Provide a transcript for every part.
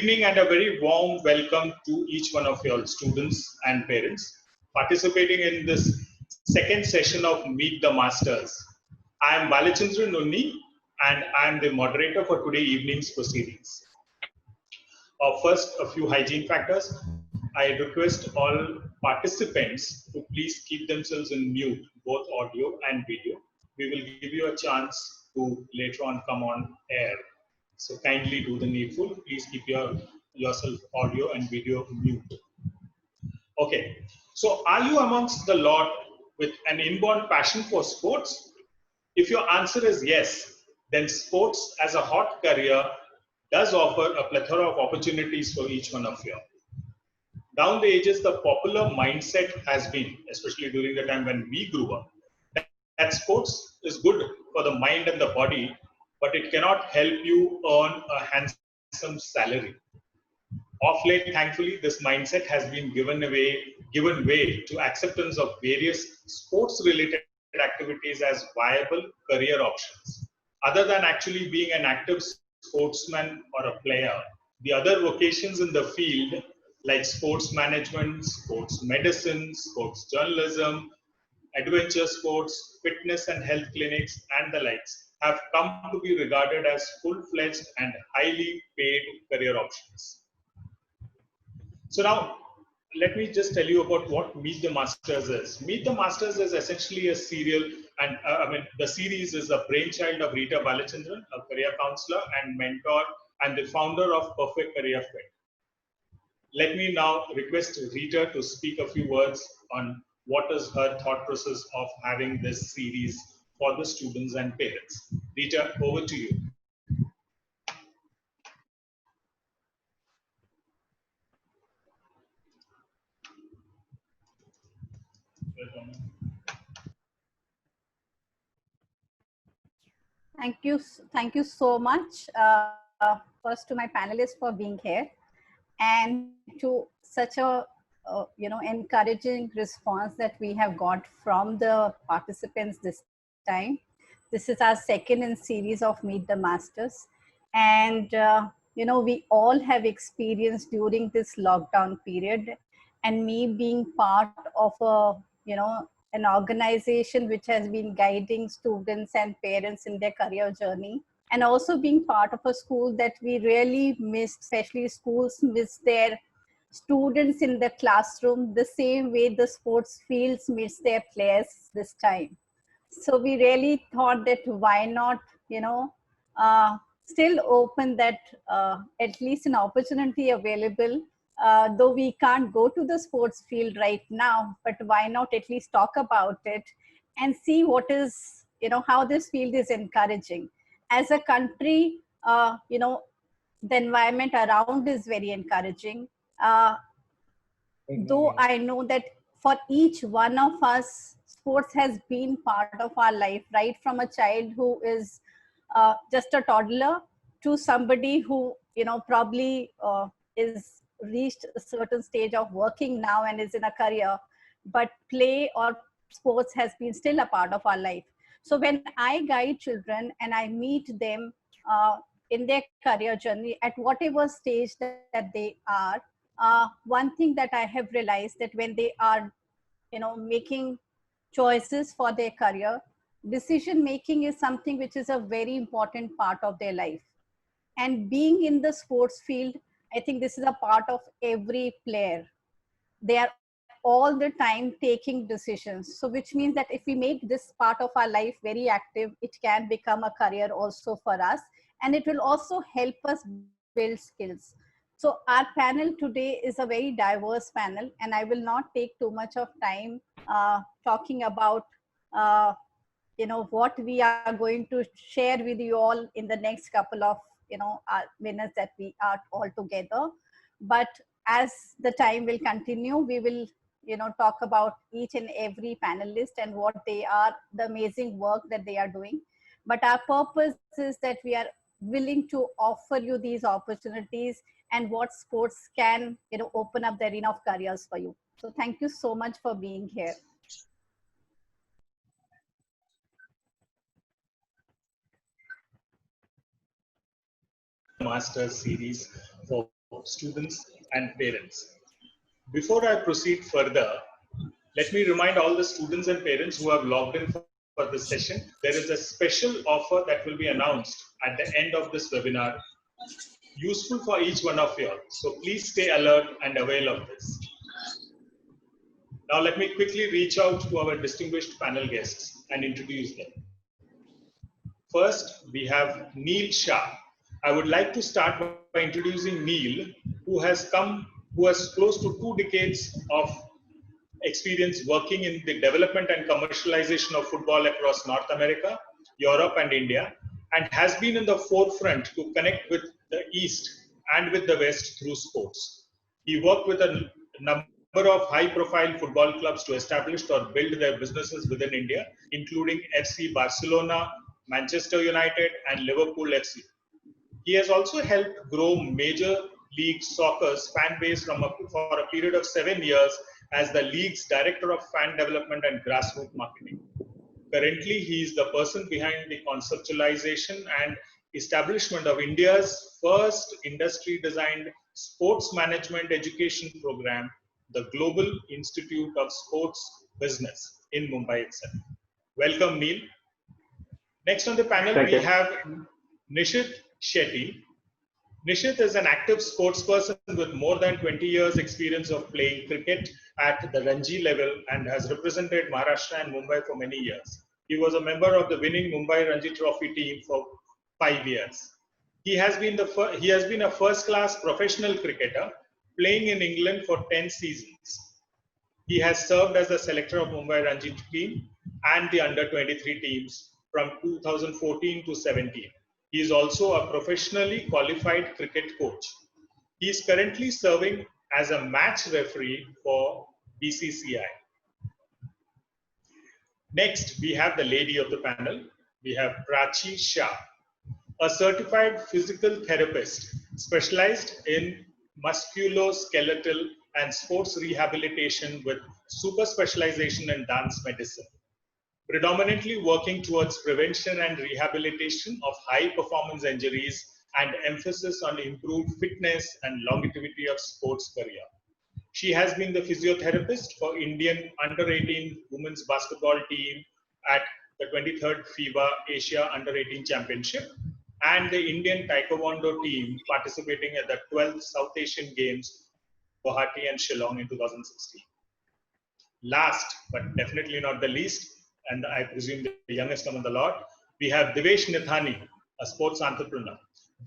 evening and a very warm welcome to each one of your students and parents participating in this second session of Meet the Masters. I am Balachandran Nunni and I am the moderator for today evening's proceedings. First, a few hygiene factors. I request all participants to please keep themselves in mute, both audio and video. We will give you a chance to later on come on air. So kindly do the needful. Please keep yourself audio and video mute. Okay. So are you amongst the lot with an inborn passion for sports? If your answer is yes, then sports as a hot career does offer a plethora of opportunities for each one of you. Down the ages, the popular mindset has been, especially during the time when we grew up, that sports is good for the mind and the body, but it cannot help you earn a handsome salary. Of late, thankfully, this mindset has been given way to acceptance of various sports-related activities as viable career options. Other than actually being an active sportsman or a player, the other vocations in the field like sports management, sports medicine, sports journalism, adventure sports, fitness and health clinics, and the likes have come to be regarded as full-fledged and highly paid career options. So now, let me just tell you about what Meet the Masters is. Meet the Masters is essentially a serial, and the series is a brainchild of Rita Balachandran, a career counselor and mentor, and the founder of PerfectCareerFit. Let me now request Rita to speak a few words on what is her thought process of having this series for the students and parents. Rita, over to you. Thank you so much. First to my panelists for being here, and to such a encouraging response that we have got from the participants this time. This is our second in series of Meet the Masters, and we all have experienced during this lockdown period, and me being part of an organization which has been guiding students and parents in their career journey, and also being part of a school that we really missed, especially schools miss their students in the classroom the same way the sports fields miss their players this time. So we really thought that why not, still open that at least an opportunity available, though we can't go to the sports field right now, but why not at least talk about it and see what is, how this field is encouraging. As a country, the environment around is very encouraging. Though I know that for each one of us, sports has been part of our life, right from a child who is just a toddler to somebody who probably is reached a certain stage of working now and is in a career, but play or sports has been still a part of our life. So when I guide children and I meet them in their career journey at whatever stage that they are, one thing that I have realized that when they are making choices for their career, decision making is something which is a very important part of their life. And being in the sports field, I think this is a part of every player. They are all the time taking decisions. So which means that if we make this part of our life very active, it can become a career also for us. And it will also help us build skills. So our panel today is a very diverse panel, and I will not take too much of time talking about what we are going to share with you all in the next couple of minutes that we are all together. But as the time will continue, we will talk about each and every panelist and what they are, the amazing work that they are doing. But our purpose is that we are willing to offer you these opportunities and what sports can open up the arena of careers for you. So thank you so much for being here. Master series for students and parents. Before I proceed further, let me remind all the students and parents who have logged in for this session, there is a special offer that will be announced at the end of this webinar, useful for each one of you all. So please stay alert and avail of this. Now let me quickly reach out to our distinguished panel guests and introduce them. First, we have Neel Shah. I would like to start by introducing Neel, who has close to 2 decades of experience working in the development and commercialization of football across North America, Europe, and India, and has been in the forefront to connect with the East and with the West through sports. He worked with a number of high-profile football clubs to establish or build their businesses within India, including FC Barcelona, Manchester United, and Liverpool FC. He has also helped grow Major League Soccer's fan base for a period of 7 years as the league's director of fan development and grassroots marketing. Currently, he is the person behind the conceptualization and establishment of India's first industry-designed sports management education program, the Global Institute of Sports Business in Mumbai itself. Welcome, Neel. Next on the panel, we have Nishit Shetty. Nishit is an active sportsperson with more than 20 years experience of playing cricket at the Ranji level and has represented Maharashtra and Mumbai for many years. He was a member of the winning Mumbai Ranji Trophy team for 5 years. He has been a first-class professional cricketer playing in England for 10 seasons. He has served as the selector of Mumbai Ranji team and the under-23 teams from 2014 to 17. He is also a professionally qualified cricket coach. He is currently serving as a match referee for BCCI. Next, we have the lady of the panel. We have Prachi Shah, a certified physical therapist specialized in musculoskeletal and sports rehabilitation with super specialization in dance medicine, predominantly working towards prevention and rehabilitation of high performance injuries and emphasis on improved fitness and longevity of sports career. She has been the physiotherapist for Indian under-18 women's basketball team at the 23rd FIBA Asia Under-18 Championship and the Indian Taekwondo team participating at the 12th South Asian Games, Guwahati and Shillong in 2016. Last, but definitely not the least, and I presume the youngest among the lot, we have Divesh Nathani, a sports entrepreneur.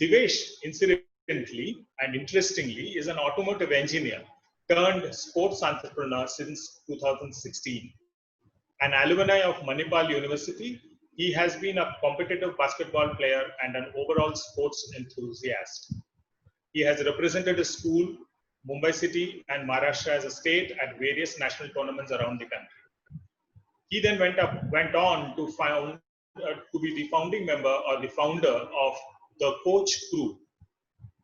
Divesh, incidentally and interestingly, is an automotive engineer turned sports entrepreneur since 2016. An alumni of Manipal University, he has been a competitive basketball player and an overall sports enthusiast. He has represented his school, Mumbai City, and Maharashtra as a state at various national tournaments around the country. He then went on to be the founding member or the founder of the Coach Crew,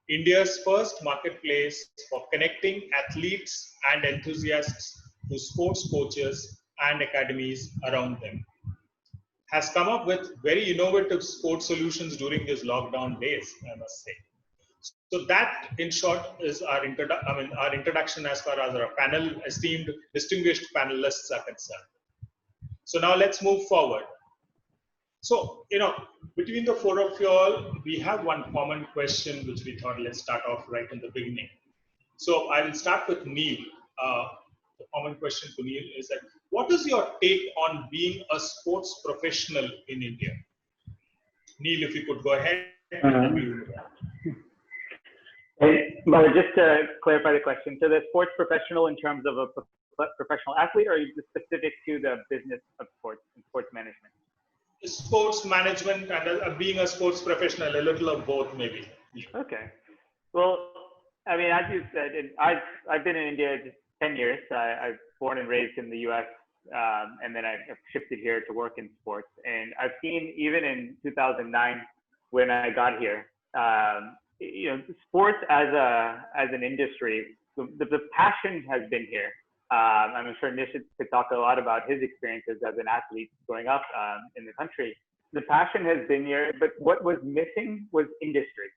India's first marketplace for connecting athletes and enthusiasts to sports coaches and academies around them. Has come up with very innovative sports solutions during these lockdown days, I must say. So that, in short, is our introduction as far as our panel, esteemed, distinguished panelists are concerned. So now let's move forward. So, between the four of you all, we have one common question which we thought let's start off right in the beginning. So I will start with Neel. The common question to Neel is that, what is your take on being a sports professional in India? Neel, if you could go ahead. But just to clarify the question, so the sports professional in terms of a professional athlete, or are you specific to the business of sports and sports management? Sports management and being a sports professional, a little of both maybe. Okay. Well, I mean, as you said, I've been in India 10 years. I was born and raised in the US, and then I shifted here to work in sports. And I've seen, even in 2009, when I got here, sports as an industry, the passion has been here. I'm sure Nishit could talk a lot about his experiences as an athlete growing up in the country. The passion has been here, but what was missing was industry.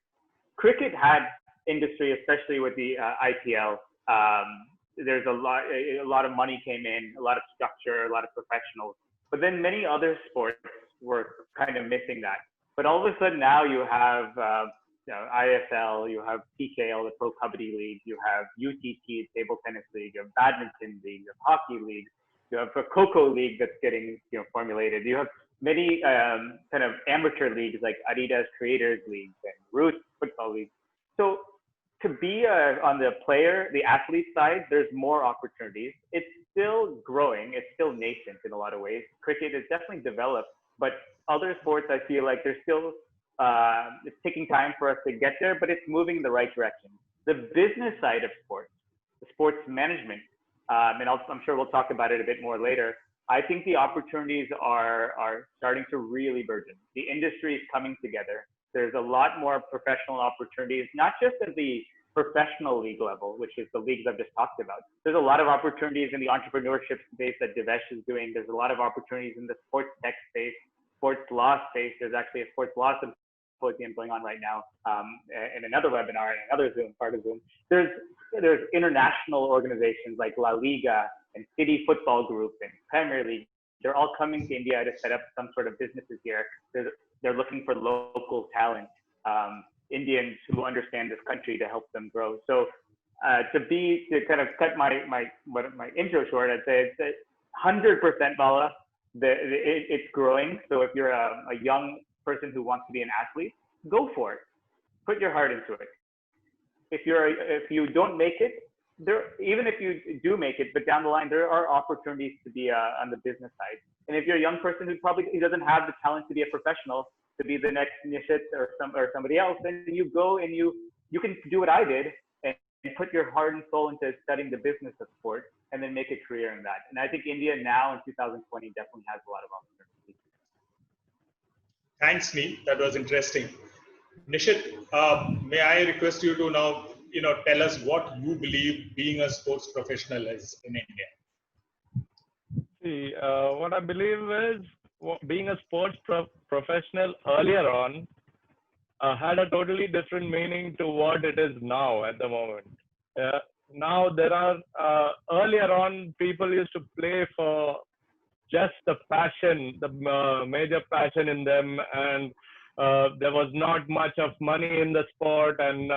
Cricket had industry, especially with the IPL. There's a lot of money came in, a lot of structure, a lot of professionals. But then many other sports were kind of missing that. But all of a sudden now you have ISL, you have PKL, the Pro Kabaddi League, you have UTT, Table Tennis League, you have Badminton League, you have Hockey League, you have a Coco League that's getting formulated. You have many kind of amateur leagues like Adidas Creators League and Roots Football League. So to be on the athlete side, there's more opportunities. It's still growing. It's still nascent in a lot of ways. Cricket is definitely developed, but other sports, I feel like there's still, it's taking time for us to get there, but it's moving in the right direction. The business side of sports, the sports management, and I'm sure we'll talk about it a bit more later. I think the opportunities are starting to really burgeon. The industry is coming together. There's a lot more professional opportunities, not just at the professional league level, which is the leagues I've just talked about. There's a lot of opportunities in the entrepreneurship space that Divesh is doing. There's a lot of opportunities in the sports tech space, sports law space. There's actually a sports law symposium going on right now in another webinar, in another Zoom, part of Zoom. There's international organizations like La Liga and City Football Group and Premier League. They're all coming to India to set up some sort of businesses here. They're looking for local talent, Indians who understand this country to help them grow. So to kind of cut my intro short, I'd say it's 100% Bala. It's growing. So if you're a young person who wants to be an athlete, go for it. Put your heart into it. If you don't make it, even if you do make it, but down the line, there are opportunities to be on the business side. And if you're a young person who doesn't have the talent to be a professional, to be the next Nishit or somebody else, then you go and you can do what I did and put your heart and soul into studying the business of sport and then make a career in that. And I think India now in 2020 definitely has a lot of opportunities. Thanks, Neel. That was interesting. Nishit, may I request you to now tell us what you believe being a sports professional is in India? See, what I believe is being a sports professional earlier on had a totally different meaning to what it is now at the moment. Now there are, earlier on, people used to play for just the passion, the major passion in them, and there was not much of money in the sport, and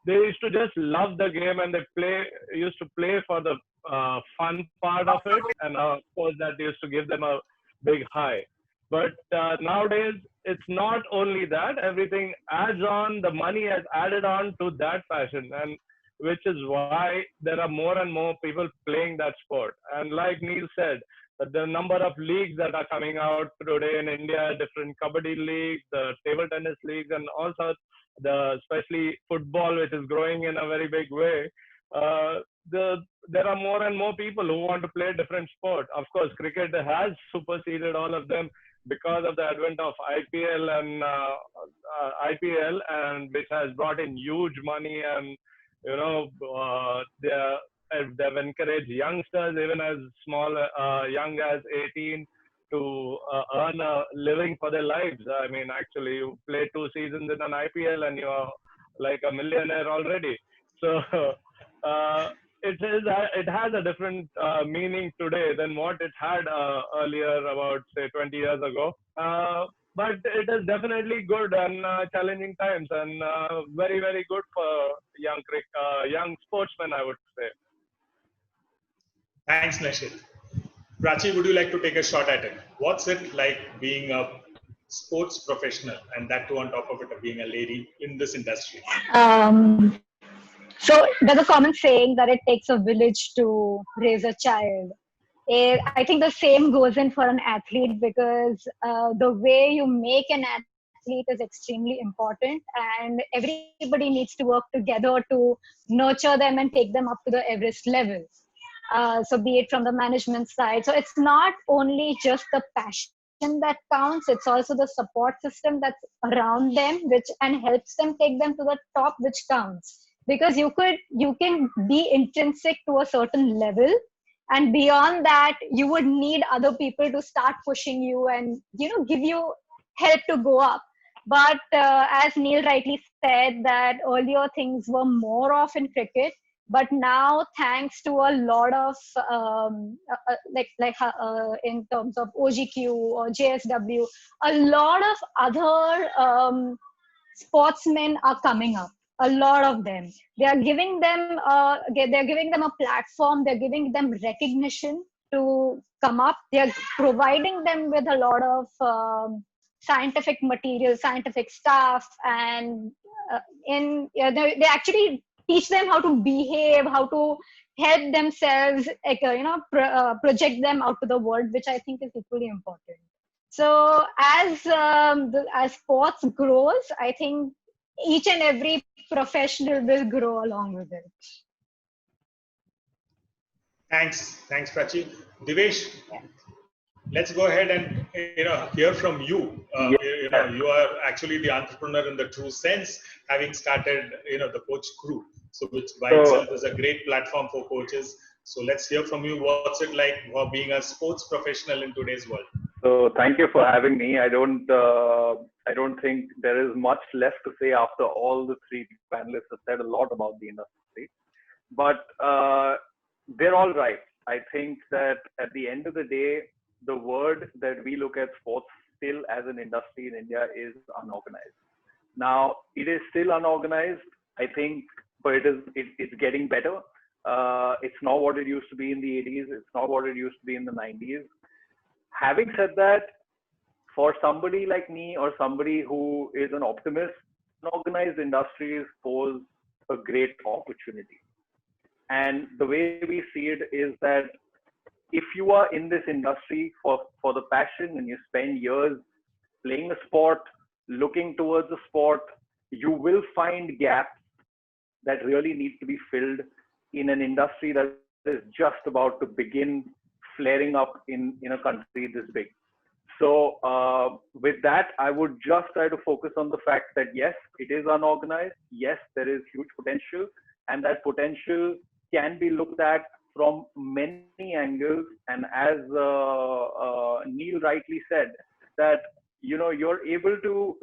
they used to just love the game, and they used to play for the fun part of it, and of course that used to give them a big high. But nowadays it's not only that, everything adds on, the money has added on to that passion, and which is why there are more and more people playing that sport. And like Neel said, the number of leagues that are coming out today in India, different kabaddi leagues, the table tennis leagues, and also especially football, which is growing in a very big way. There are more and more people who want to play different sports. Of course, cricket has superseded all of them because of the advent of IPL, and which has brought in huge money, and they've encouraged youngsters, even as young as 18, to earn a living for their lives. I mean, actually, you play 2 seasons in an IPL and you're like a millionaire already. So it has a different meaning today than what it had earlier, about say 20 years ago. But it is definitely good and challenging times, and very, very good for young sportsmen, I would say. Thanks, Nishit. Prachi, would you like to take a shot at it? What's it like being a sports professional, and that too on top of it, being a lady in this industry? So there's a common saying that it takes a village to raise a child. I think the same goes in for an athlete, because the way you make an athlete is extremely important, and everybody needs to work together to nurture them and take them up to the Everest level. So be it from the management side. So it's not only just the passion that counts, it's also the support system that's around them, and helps them take them to the top, which counts. Because you can be intrinsic to a certain level, and beyond that, you would need other people to start pushing you and give you help to go up. But as Neel rightly said, that earlier things were more of in cricket, but now thanks to a lot of in terms of OGQ or JSW, a lot of other sportsmen are coming up. A lot of them, they are giving them they're giving them a platform, they're giving them recognition to come up, they're providing them with a lot of scientific material, scientific stuff, and they actually teach them how to behave, how to help themselves, project them out to the world, which I think is equally important. So as sports grows, I think each and every professional will grow along with it. Thanks, Prachi. Divesh, let's go ahead and hear from you. You are actually the entrepreneur in the true sense, having started the coach crew, so which by itself is a great platform for coaches. So let's hear from you. What's it like for being a sports professional in today's world? So thank you for having me. I don't think there is much left to say after all the three panelists have said a lot about the industry, but they're all right. I think that at the end of the day, the word that we look at sports still as an industry in India is unorganized. Now, it is still unorganized, I think, but it's getting better. It's not what it used to be in the 80s. It's not what it used to be in the 90s. Having said that, for somebody like me or somebody who is an optimist, unorganized industries pose a great opportunity. And the way we see it is that if you are in this industry for the passion and you spend years playing a sport, looking towards a sport, you will find gaps that really need to be filled in an industry that is just about to begin flaring up in a country this big. So with that, I would just try to focus on the fact that yes, it is unorganized. Yes, there is huge potential, and that potential can be looked at from many angles. And as Neel rightly said, that you're able to.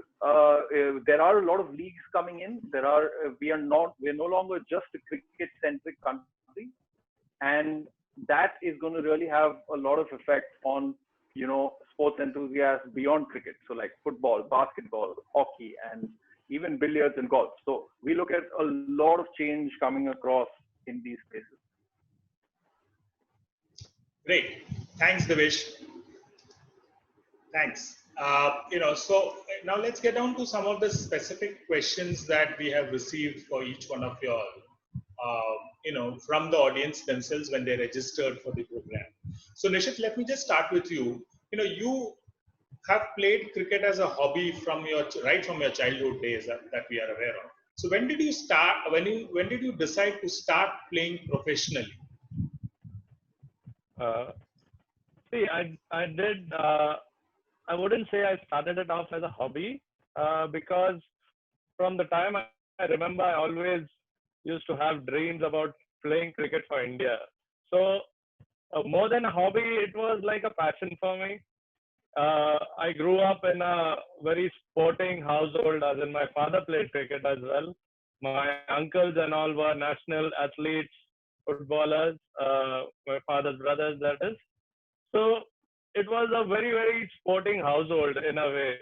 There are a lot of leagues coming in. We're no longer just a cricket-centric country, and that is going to really have a lot of effect on sports enthusiasts beyond cricket. So like football, basketball, hockey, and even billiards and golf. So we look at a lot of change coming across in these spaces. Great. Thanks, Divesh. Thanks. So now let's get down to some of the specific questions that we have received for each one of you all, from the audience themselves when they registered for the program. So Nishit, let me just start with you. You have played cricket as a hobby right from your childhood days that we are aware of. So when did you start? When did you decide to start playing professionally? I did. I wouldn't say I started it off as a hobby because from the time I remember, I always used to have dreams about playing cricket for India. So more than a hobby, it was like a passion for me. I grew up in a very sporting household, as in my father played cricket as well. My uncles and all were national athletes, footballers, my father's brothers, that is. So it was a very, very sporting household in a way.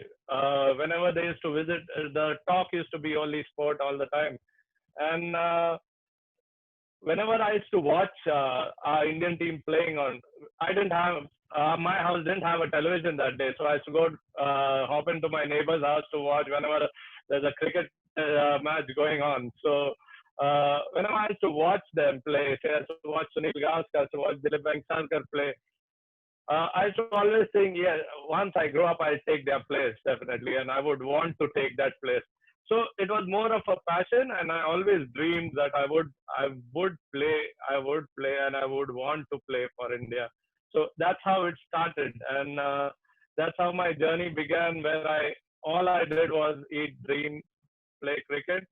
Whenever they used to visit, the talk used to be only sport all the time. And whenever I used to watch our Indian team playing I didn't have, my house didn't have a television that day. So I used to go hop into my neighbor's house to watch whenever there's a cricket match going on. So whenever I used to watch them play, say I used to watch Sunil Gavaskar, I used to watch Dilip Venksankar play, I used to always think, yeah, once I grow up, I'll take their place, definitely. And I would want to take that place. So it was more of a passion, and I always dreamed that I would play, and I would want to play for India. So that's how it started, and that's how my journey began. Where all I did was eat, dream, play cricket,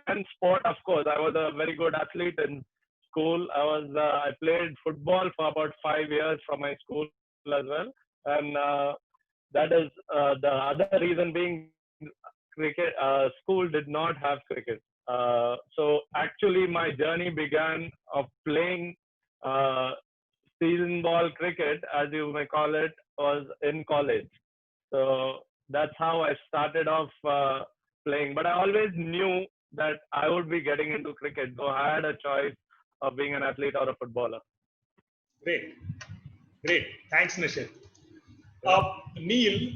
and sport. Of course, I was a very good athlete in school. I played football for about 5 years from my school as well, and that is the other reason being because cricket, school did not have cricket. So actually, my journey began of playing uh, season ball cricket, as you may call it, was in college. So that's how I started off playing. But I always knew that I would be getting into cricket, so I had a choice of being an athlete or a footballer. Great. Great. Thanks, Nishit. Neel,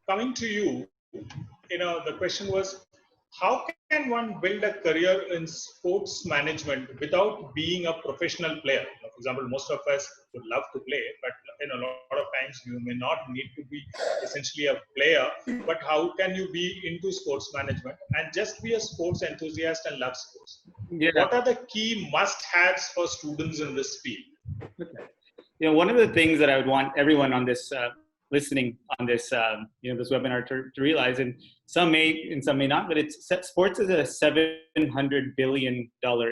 coming to you, the question was, how can one build a career in sports management without being a professional player? For example, most of us would love to play, but a lot of times you may not need to be essentially a player. But how can you be into sports management and just be a sports enthusiast and love sports? Yeah. What are the key must-haves for students in this field? Okay. One of the things that I would want everyone on this listening on this this webinar to realize, and some may and some may not, but sports is a $700 billion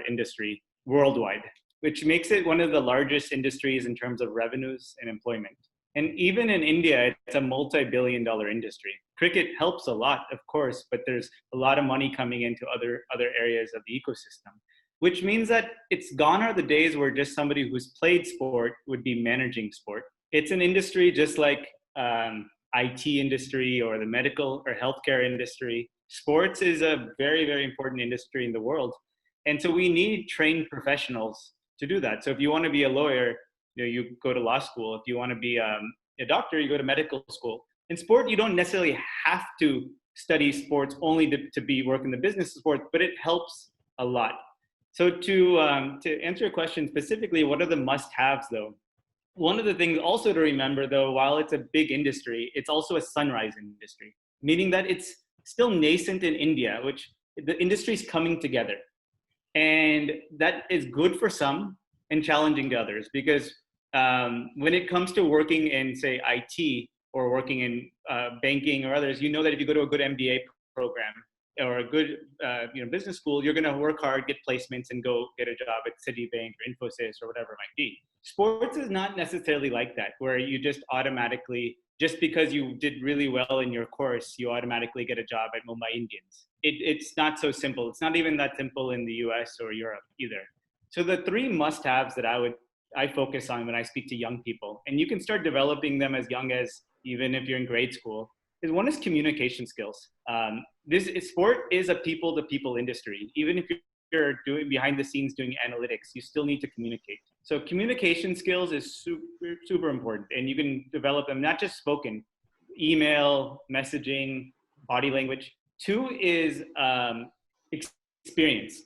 industry worldwide, which makes it one of the largest industries in terms of revenues and employment. And even in India, it's a multi-billion-dollar industry. Cricket helps a lot, of course, but there's a lot of money coming into other areas of the ecosystem, which means that it's gone are the days where just somebody who's played sport would be managing sport. It's an industry just like IT industry or the medical or healthcare industry. Sports is a very, very important industry in the world. And so we need trained professionals to do that. So if you want to be a lawyer, you go to law school. If you want to be a doctor, you go to medical school. In sport, you don't necessarily have to study sports only to work in the business of sports, but it helps a lot. So to answer your question specifically, what are the must-haves though? One of the things also to remember though, while it's a big industry, it's also a sunrise industry, meaning that it's still nascent in India, which the industry is coming together. And that is good for some and challenging to others, because when it comes to working in, say, IT or working in banking or others, you know that if you go to a good MBA program or a good business school, you're going to work hard, get placements, and go get a job at Citibank or Infosys or whatever it might be. Sports is not necessarily like that, where you just automatically, just because you did really well in your course, you automatically get a job at Mumbai Indians. It's not so simple. It's not even that simple in the US or Europe either. So the three must-haves that I focus on when I speak to young people, and you can start developing them as young as even if you're in grade school, is one is communication skills. Sport is a people-to-people industry. Even if you're doing behind the scenes doing analytics, you still need to communicate. So communication skills is super, super important, and you can develop them, not just spoken, email, messaging, body language. Two is experience.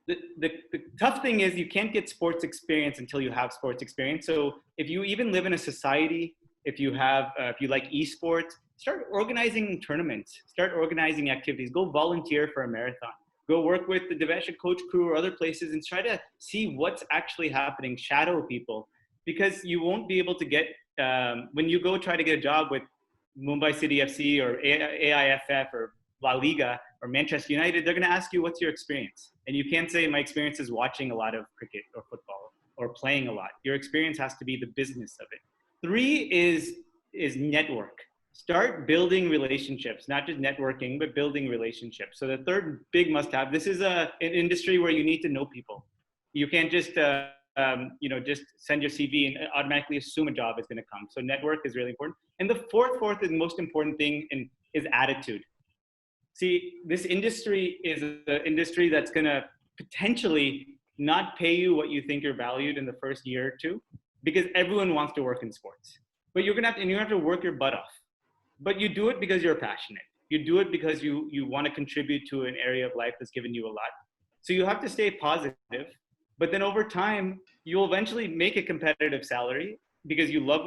The tough thing is you can't get sports experience until you have sports experience. So if you even live in a society, if you like esports, start organizing tournaments, start organizing activities, go volunteer for a marathon, go work with the Divesh coach crew or other places and try to see what's actually happening, shadow people, because you won't be able to get, when you go try to get a job with Mumbai City FC or AIFF or La Liga or Manchester United, they're going to ask you, what's your experience? And you can't say my experience is watching a lot of cricket or football or playing a lot. Your experience has to be the business of it. Three is network. Start building relationships, not just networking, but building relationships. So the third big must-have, this is an industry where you need to know people. You can't just, just send your CV and automatically assume a job is going to come. So network is really important. And the fourth and most important thing is attitude. See, this industry is an industry that's going to potentially not pay you what you think you're valued in the first year or two, because everyone wants to work in sports. But you have to work your butt off. But you do it because you're passionate. You do it because you want to contribute to an area of life that's given you a lot. So you have to stay positive. But then over time, you'll eventually make a competitive salary because you love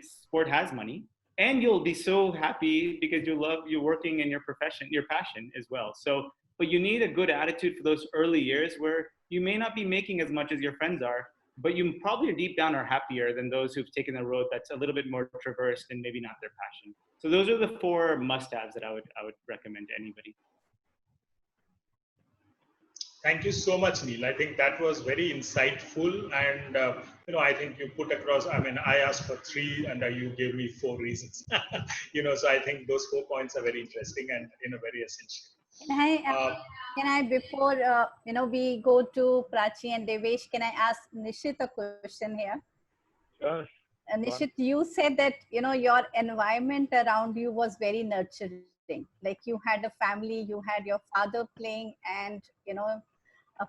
sport has money. And you'll be so happy because you're working in your profession, your passion as well. So, but you need a good attitude for those early years where you may not be making as much as your friends are, but you probably deep down are happier than those who've taken a road that's a little bit more traversed and maybe not their passion. So those are the four must-haves that I would recommend to anybody. Thank you so much, Neel. I think that was very insightful, and I think you put across. I mean, I asked for three, and you gave me four reasons. So I think those 4 points are very interesting and very essential. Can I, before we go to Prachi and Devesh, can I ask Nishit a question here? Sure. Nishit, you said that your environment around you was very nurturing. Like you had a family, you had your father playing, and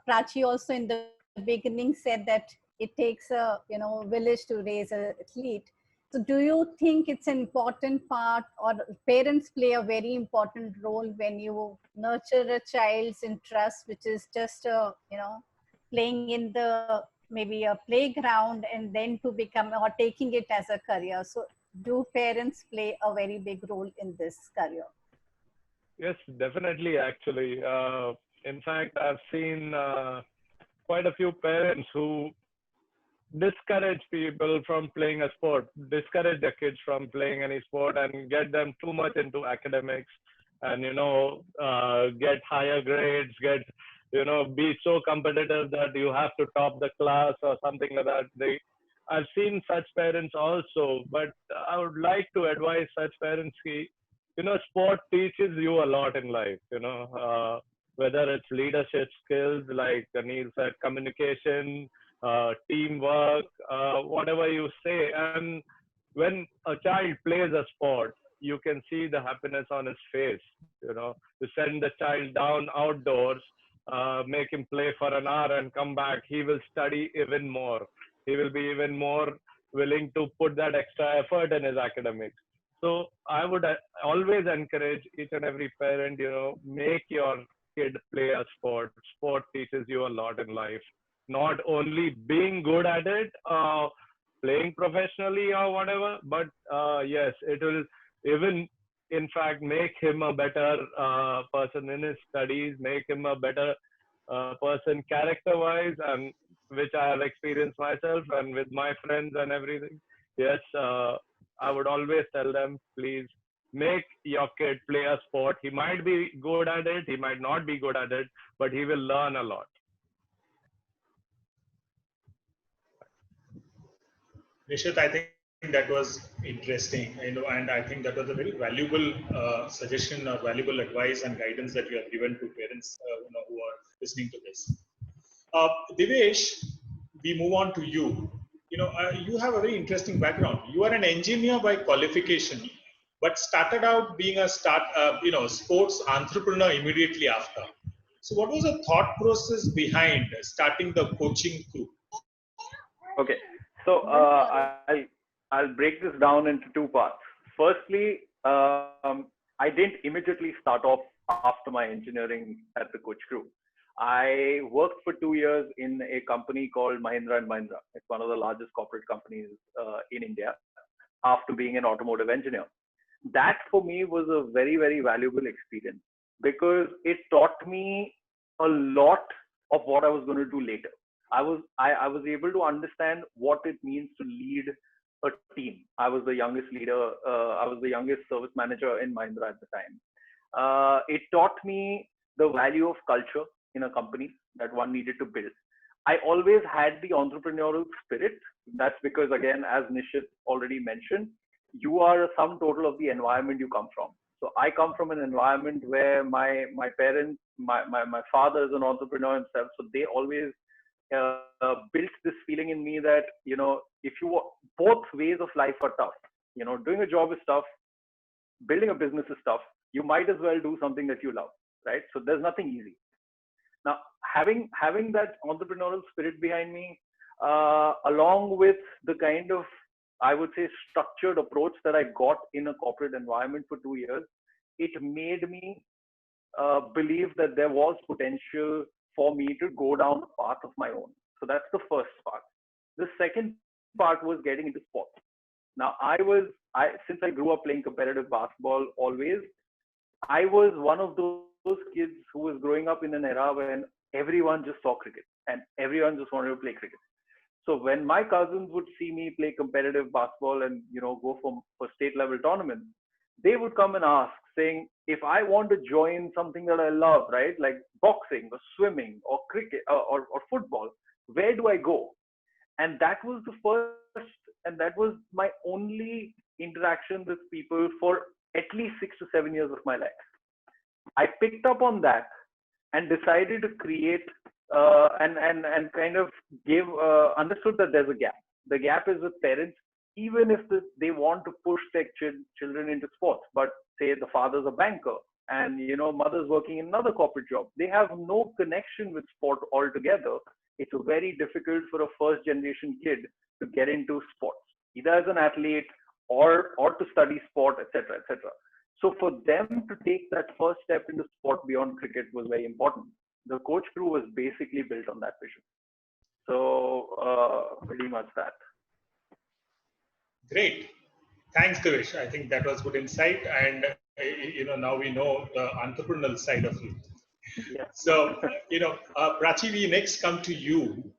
Prachi also in the beginning said that it takes a village to raise an athlete. So do you think it's an important part, or parents play a very important role when you nurture a child's interest, which is just playing in the maybe a playground and then to become or taking it as a career? So do parents play a very big role in this career? Yes, definitely. Actually, in fact, I've seen quite a few parents who discourage people from playing a sport, discourage their kids from playing any sport, and get them too much into academics, and get higher grades, be so competitive that you have to top the class or something like that. I've seen such parents also, but I would like to advise such parents. Sport teaches you a lot in life. Whether it's leadership skills, like Neel said, communication, teamwork, whatever you say. And when a child plays a sport, you can see the happiness on his face. You send the child down outdoors, make him play for an hour and come back, he will study even more. He will be even more willing to put that extra effort in his academics. So I would always encourage each and every parent, make your kid play a sport. Sport teaches you a lot in life. Not only being good at it, playing professionally or whatever, but yes, it will even, in fact, make him a better person in his studies, make him a better person character-wise, and which I have experienced myself and with my friends and everything. Yes, I would always tell them, please make your kid play a sport. He might be good at it, he might not be good at it, but he will learn a lot. Nishit, I think that was interesting, and I think that was a very valuable suggestion or valuable advice and guidance that you have given to parents, who are listening to this. Divesh, we move on to you. You have a very interesting background. You are an engineer by qualification, but started out being a sports entrepreneur immediately after. So, what was the thought process behind starting the coaching crew? Okay, so I'll break this down into two parts. Firstly, I didn't immediately start off after my engineering at the coach crew. I worked for 2 years in a company called Mahindra & Mahindra. It's one of the largest corporate companies in India, after being an automotive engineer. That for me was a very, very valuable experience, because it taught me a lot of what I was going to do later. I was able to understand what it means to lead a team. I was the youngest leader. I was the youngest service manager in Mahindra at the time. It taught me the value of culture in a company that one needed to build. I always had the entrepreneurial spirit. That's because, again, as Nishit already mentioned, you are a sum total of the environment you come from. So I come from an environment where my parents, my father is an entrepreneur himself. So they always built this feeling in me that, if you, both ways of life are tough. Doing a job is tough. Building a business is tough. You might as well do something that you love, right? So there's nothing easy. Now, having that entrepreneurial spirit behind me, along with the kind of, I would say, structured approach that I got in a corporate environment for 2 years, it made me believe that there was potential for me to go down a path of my own. So that's the first part. The second part was getting into sports. Now, since I grew up playing competitive basketball always, I was one of those kids who was growing up in an era when everyone just saw cricket and everyone just wanted to play cricket. So when my cousins would see me play competitive basketball and go for state level tournaments, they would come and ask, saying, if I want to join something that I love, right, like boxing or swimming or cricket or football, where do I go? And that was the first, and that was my only interaction with people for at least 6 to 7 years of my life. I picked up on that and decided to create and kind of give understood that there's a gap. The gap is with parents, even if they want to push their children into sports, but say the father's a banker and mother's working in another corporate job, they have no connection with sport altogether. It's very difficult for a first generation kid to get into sports, either as an athlete or to study sport, etc., etc. So for them to take that first step into sport beyond cricket was very important. The coach crew was basically built on that vision. So pretty much that. Great. Thanks, Divesh. I think that was good insight. And, now we know the entrepreneurial side of you. Yeah. So, Prachi, we next come to you.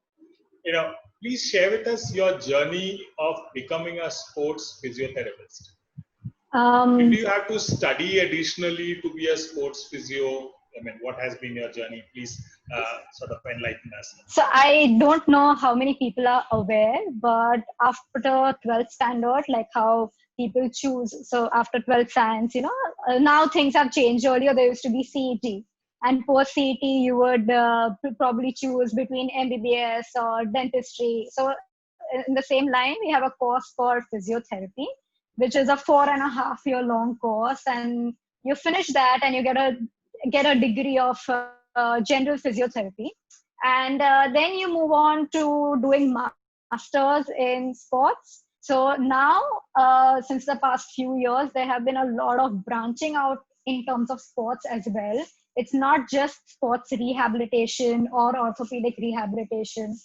Please share with us your journey of becoming a sports physiotherapist. Did you have to study additionally to be a sports physio? I mean, what has been your journey? Please sort of enlighten us. So I don't know how many people are aware, but after 12th standard, like how people choose. So after 12th science, now things have changed. Earlier there used to be CET, and post CET you would probably choose between MBBS or dentistry. So in the same line, we have a course called physiotherapy, which is a 4.5-year long course, and you finish that and you get a degree of general physiotherapy, and then you move on to doing masters in sports. So now, since the past few years, there have been a lot of branching out in terms of sports as well. It's not just sports rehabilitation or orthopedic rehabilitation.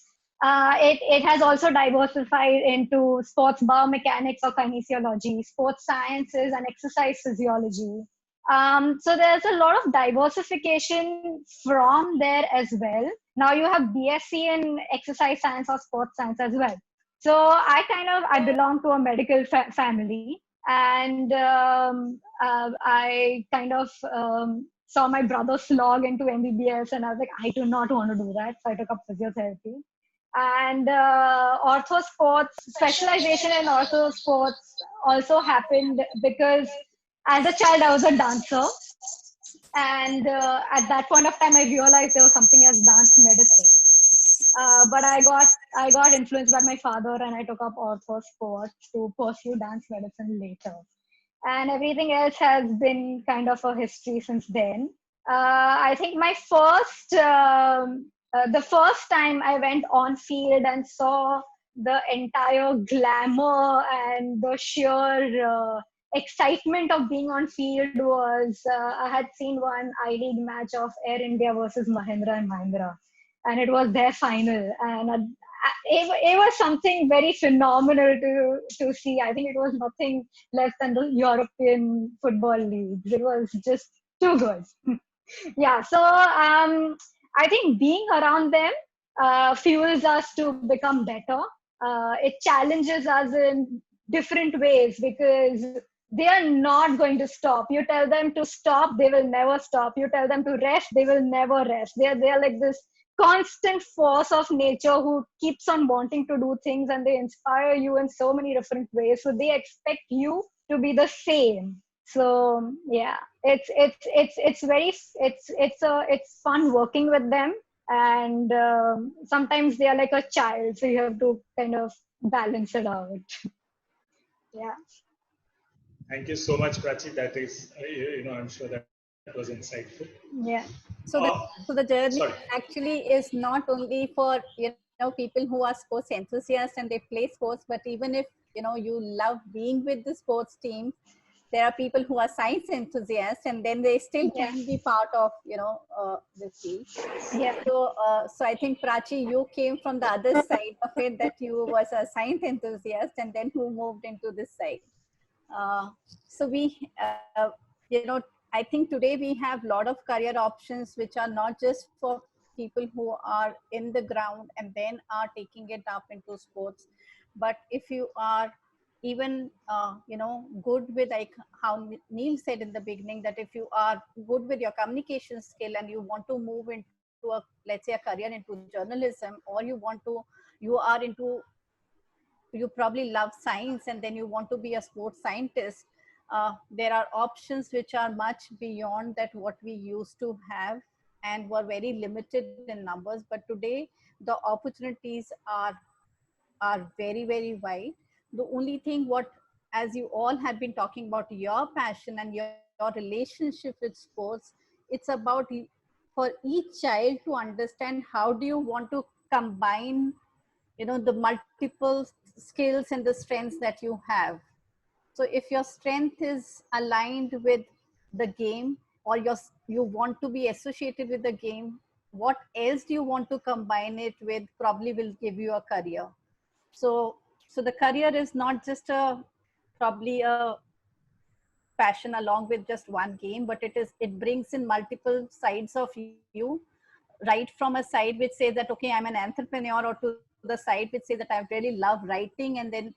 It has also diversified into sports biomechanics or kinesiology, sports sciences, and exercise physiology. So there's a lot of diversification from there as well. Now you have BSc in exercise science or sports science as well. So I belong to a medical family, and I saw my brother slog into MBBS, and I was like, I do not want to do that. So I took up physiotherapy. And ortho sports, specialization in ortho sports also happened because as a child, I was a dancer. And at that point of time, I realized there was something as dance medicine. But I got influenced by my father, and I took up ortho sports to pursue dance medicine later. And everything else has been kind of a history since then. I think the first time I went on field and saw the entire glamour and the sheer excitement of being on field was I had seen one I-League match of Air India versus Mahindra and Mahindra, and it was their final, and it was something very phenomenal to see. I think it was nothing less than the European football leagues. It was just too good. Yeah, so I think being around them fuels us to become better. It challenges us in different ways because they are not going to stop. You tell them to stop, they will never stop. You tell them to rest, they will never rest. They're like this constant force of nature who keeps on wanting to do things, and they inspire you in so many different ways. So they expect you to be the same. So yeah, it's fun working with them, and sometimes they are like a child, so you have to kind of balance it out. Yeah. Thank you so much, Prachi. That is, I'm sure that was insightful. Yeah. So the journey sorry. actually is not only for people who are sports enthusiasts and they play sports, but even if you love being with the sports team, there are people who are science enthusiasts, and then they still can be part of this field. Yeah. So I think, Prachi, you came from the other side of it, that you was a science enthusiast and then who moved into this side. So we, I think today we have a lot of career options which are not just for people who are in the ground and then are taking it up into sports. But if you are even good with, like how Neel said in the beginning, that if you are good with your communication skill and you want to move into a, let's say, a career into journalism, or you are into, you probably love science and then you want to be a sports scientist, there are options which are much beyond that what we used to have and were very limited in numbers. But today the opportunities are very, very wide. The only thing, what, as you all have been talking about your passion and your relationship with sports, it's about for each child to understand how do you want to combine, the multiple skills and the strengths that you have. So if your strength is aligned with the game, or you want to be associated with the game, what else do you want to combine it with probably will give you a career. So the career is not just probably a passion along with just one game, but it brings in multiple sides of you, right from a side which says that, okay, I'm an entrepreneur, or to the side which says that I really love writing. And then,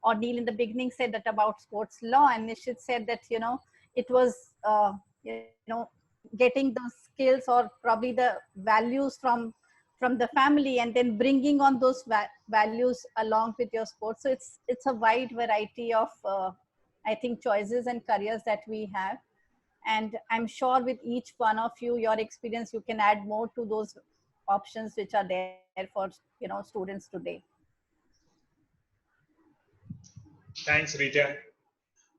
or Neel in the beginning said that about sports law, and Nishit said that, it was, getting those skills or probably the values from the family, and then bringing on those values along with your sports. So it's a wide variety of, I think, choices and careers that we have. And I'm sure with each one of you, your experience, you can add more to those options which are there for, students today. Thanks, Rita.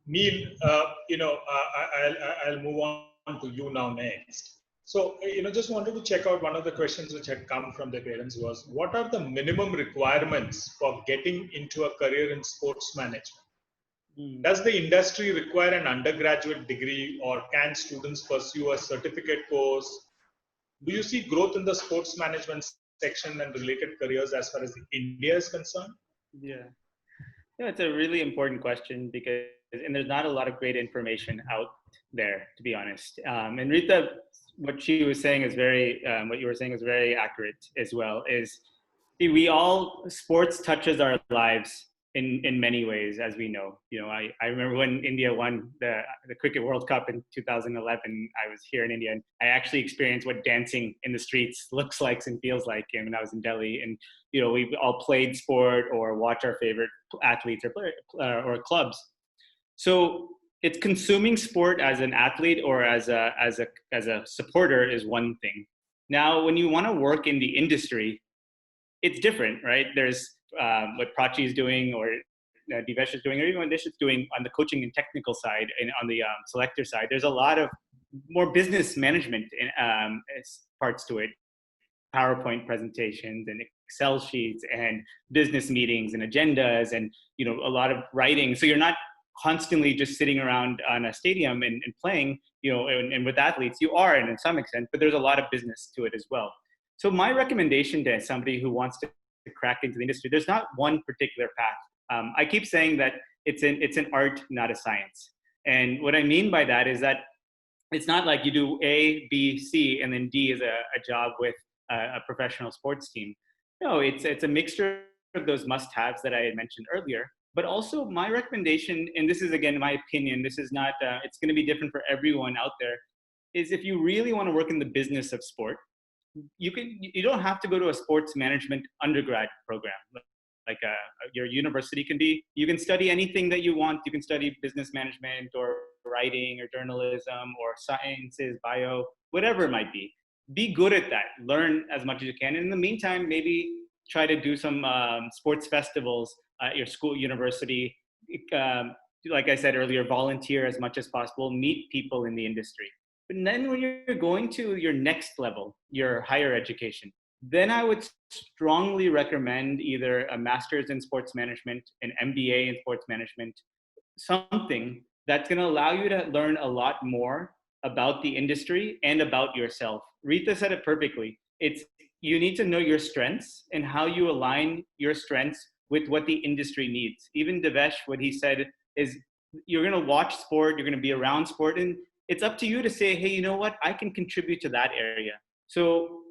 Neel, I'll move on to you now next. So, just wanted to check out one of the questions which had come from the parents was, what are the minimum requirements for getting into a career in sports management? Does the industry require an undergraduate degree, or can students pursue a certificate course? Do you see growth in the sports management section and related careers as far as India is concerned? Yeah. Yeah, it's a really important question because, and there's not a lot of great information out there, to be honest. And Rita, what she was saying is what you were saying is very accurate as well. Is, see, sports touches our lives in many ways, as we know. I remember when India won the Cricket World Cup in 2011. I was here in India, and I actually experienced what dancing in the streets looks like and feels like when I was in Delhi. And we all played sport or watch our favorite athletes or clubs. So it's consuming sport as an athlete or as a supporter is one thing. Now, when you want to work in the industry, it's different, right? There's what Prachi is doing, or Divesh is doing, or even what Nishit's doing on the coaching and technical side, and on the selector side. There's a lot of more business management parts to it, PowerPoint presentations and Excel sheets and business meetings and agendas, and a lot of writing. So you're not constantly just sitting around on a stadium and playing, and with athletes. You are, and in some extent, but there's a lot of business to it as well. So my recommendation to somebody who wants to crack into the industry, there's not one particular path. I keep saying that it's an art, not a science. And what I mean by that is that it's not like you do A, B, C, and then D is a job with a professional sports team. No, it's a mixture of those must-haves that I had mentioned earlier. But also my recommendation, and this is again my opinion, this is not, it's going to be different for everyone out there, is if you really want to work in the business of sport, you don't have to go to a sports management undergrad program. Like your university you can study anything that you want. You can study business management or writing or journalism or sciences, bio, whatever it might be. Be good at that. Learn as much as you can. And in the meantime, maybe try to do some sports festivals at your school, university. Like I said earlier, volunteer as much as possible. Meet people in the industry. But then when you're going to your next level, your higher education, then I would strongly recommend either a master's in sports management, an MBA in sports management, something that's going to allow you to learn a lot more about the industry and about yourself. Rita said it perfectly. You need to know your strengths and how you align your strengths with what the industry needs. Even Divesh, what he said is, you're going to watch sport, you're going to be around sport, and it's up to you to say, hey, you know what? I can contribute to that area. So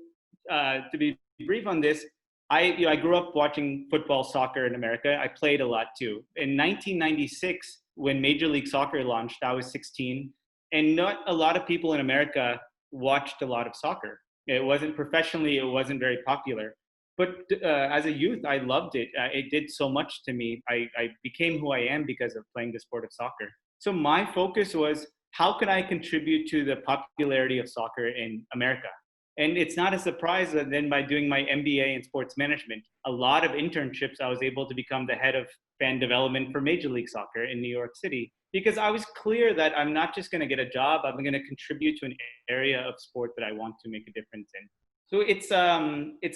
to be brief on this, I grew up watching football, soccer in America. I played a lot too. In 1996, when Major League Soccer launched, I was 16, and not a lot of people in America watched a lot of soccer. It wasn't professionally, it wasn't very popular. But as a youth, I loved it. It did so much to me. I became who I am because of playing the sport of soccer. So my focus was, how can I contribute to the popularity of soccer in America? And it's not a surprise that then by doing my MBA in sports management, a lot of internships, I was able to become the head of fan development for Major League Soccer in New York City, because I was clear that I'm not just going to get a job, I'm going to contribute to an area of sport that I want to make a difference in. So it's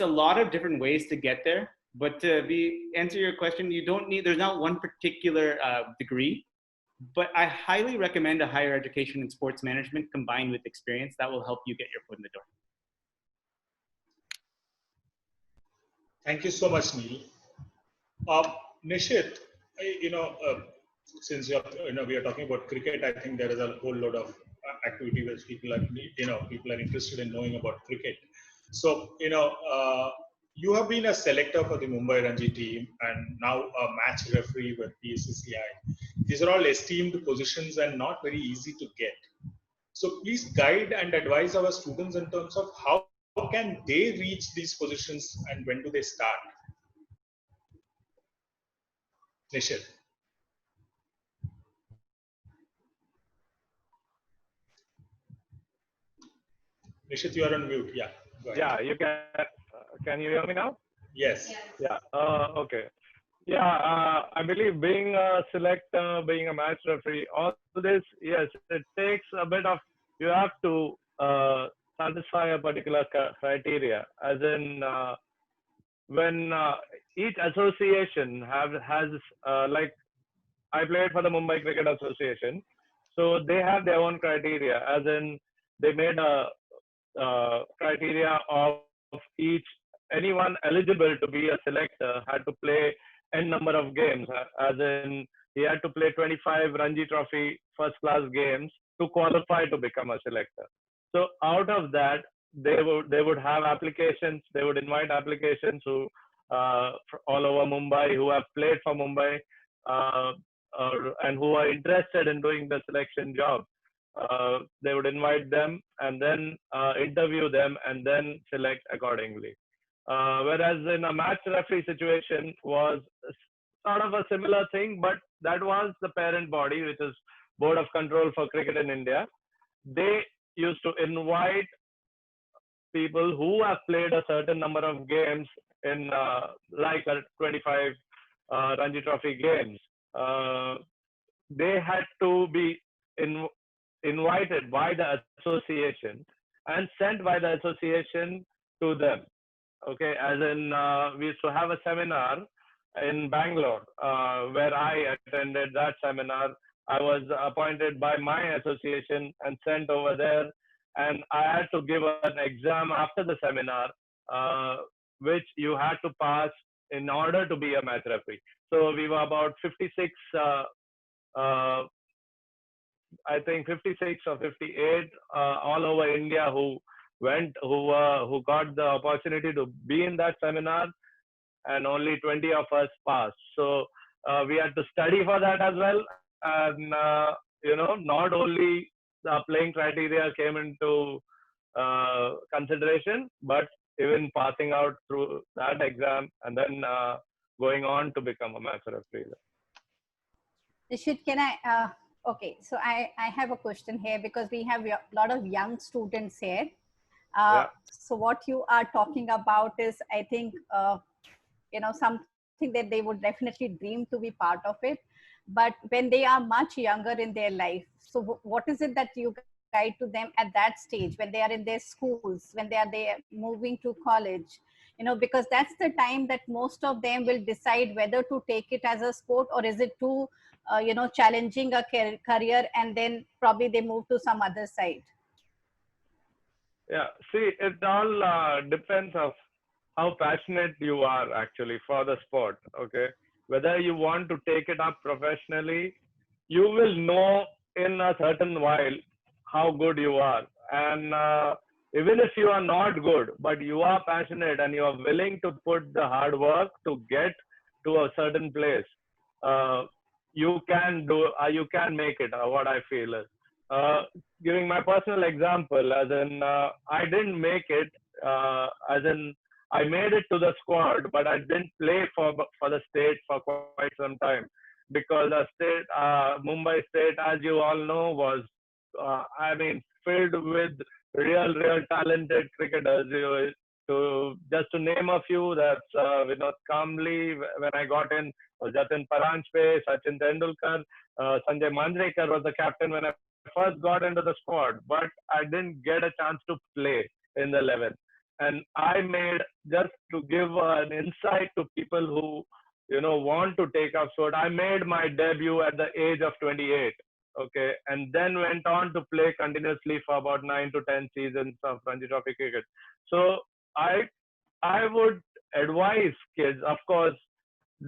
a lot of different ways to get there. But to answer your question, you don't need, there's not one particular degree, but I highly recommend a higher education in sports management combined with experience that will help you get your foot in the door. Thank you so much, Neel. Nishit, since we are talking about cricket, I think there is a whole lot of activity which people are interested in knowing about cricket. So, you have been a selector for the Mumbai Ranji team and now a match referee with BCCI. These are all esteemed positions and not very easy to get. So please guide and advise our students in terms of how can they reach these positions and when do they start? Nishit. Nishit, you are on mute. Yeah. Go ahead. Yeah, you can you hear me now? Yes. Yeah. Okay. Yeah, I believe being a selector, being a match referee, all this, yes, it takes a bit of, you have to satisfy a particular criteria, as in when each association has like, I played for the Mumbai Cricket Association, so they have their own criteria, as in they made a criteria of each, anyone eligible to be a selector had to play n number of games, as in he had to play 25 Ranji Trophy first class games to qualify to become a selector. So out of that, they would have applications, they would invite applications who all over Mumbai, who have played for Mumbai and who are interested in doing the selection job. They would invite them and then interview them and then select accordingly. Whereas in a match referee situation was sort of a similar thing, but that was the parent body, which is Board of Control for Cricket in India. They used to invite people who have played a certain number of games in like 25 Ranji Trophy games. They had to be invited by the association and sent by the association to them. Okay, as in we used to have a seminar in Bangalore where I attended that seminar. I was appointed by my association and sent over there, and I had to give an exam after the seminar, which you had to pass in order to be a match referee. So we were about 56, I think 56 or 58 all over India who got the opportunity to be in that seminar, and only 20 of us passed. So we had to study for that as well, and not only the playing criteria came into consideration, but even passing out through that exam and then going on to become a match referee. Nishit, can I? Okay, so I have a question here because we have a lot of young students here. So what you are talking about is, I think, something that they would definitely dream to be part of it. But when they are much younger in their life, so what is it that you guide to them at that stage when they are in their schools, when they are there moving to college? Because that's the time that most of them will decide whether to take it as a sport or is it too, challenging a career, and then probably they move to some other side. Yeah, see, it all depends of how passionate you are actually for the sport. Okay, whether you want to take it up professionally, you will know in a certain while how good you are, and even if you are not good, but you are passionate and you are willing to put the hard work to get to a certain place, you can make it. What I feel is, giving my personal example, as in I didn't make it, as in I made it to the squad, but I didn't play for the state for quite some time, because the state, Mumbai State, as you all know, was I mean, filled with real talented cricketers. Just to name a few, that's Vinod Kamli when I got in, Jatin Paranjpe, Sachin Tendulkar, Sanjay Manjrekar was the captain when I first got into the squad, but I didn't get a chance to play in the 11. And I made, just to give an insight to people who want to take up sport, I made my debut at the age of 28. Okay, and then went on to play continuously for about 9 to 10 seasons of Ranji Trophy cricket. So I would advise kids, of course,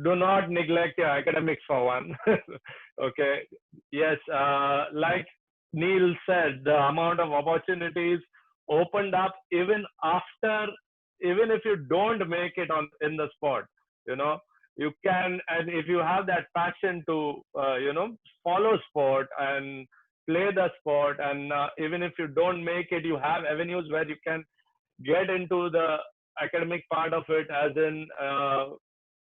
do not neglect your academics for one. Okay, yes, like Neel said, the amount of opportunities opened up even if you don't make it in the sport, you can, and if you have that passion to follow sport and play the sport, and even if you don't make it, you have avenues where you can get into the academic part of it, as in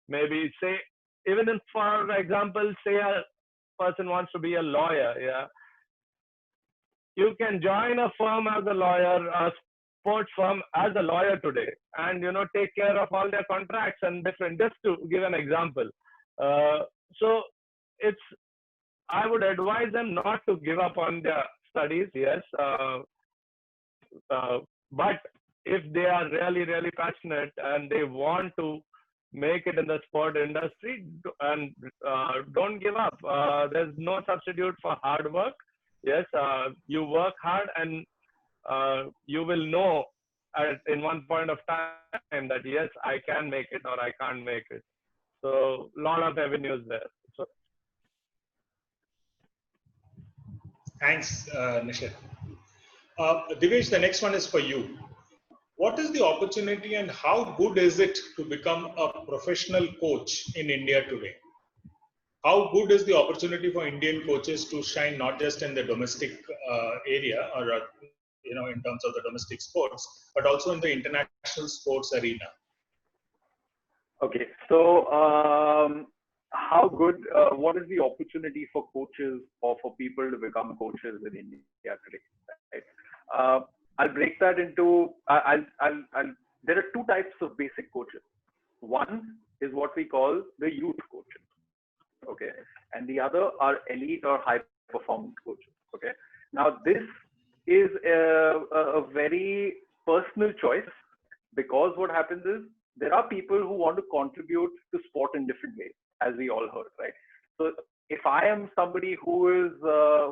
maybe say, even if, for example, say a person wants to be a lawyer, yeah, you can join a firm as a lawyer, a sports firm as a lawyer today, and take care of all their contracts and different, just to give an example. So I would advise them not to give up on their studies, yes, but if they are really passionate and they want to make it in the sport industry, and don't give up. There's no substitute for hard work. Yes, you work hard, and you will know in one point of time that yes, I can make it or I can't make it. So lot of avenues there. So Thanks, Nishit. Divesh, the next one is for you. What is the opportunity and how good is it to become a professional coach in India today? How good is the opportunity for Indian coaches to shine not just in the domestic area or in terms of the domestic sports, but also in the international sports arena? Okay, so how good? What is the opportunity for coaches or for people to become coaches in India today? Right? I'll break that into. There are two types of basic coaches. One is what we call the youth coaches. Okay, and the other are elite or high performance coaches. Okay, now this is a very personal choice, because what happens is there are people who want to contribute to sport in different ways, as we all heard, right? So if I am somebody who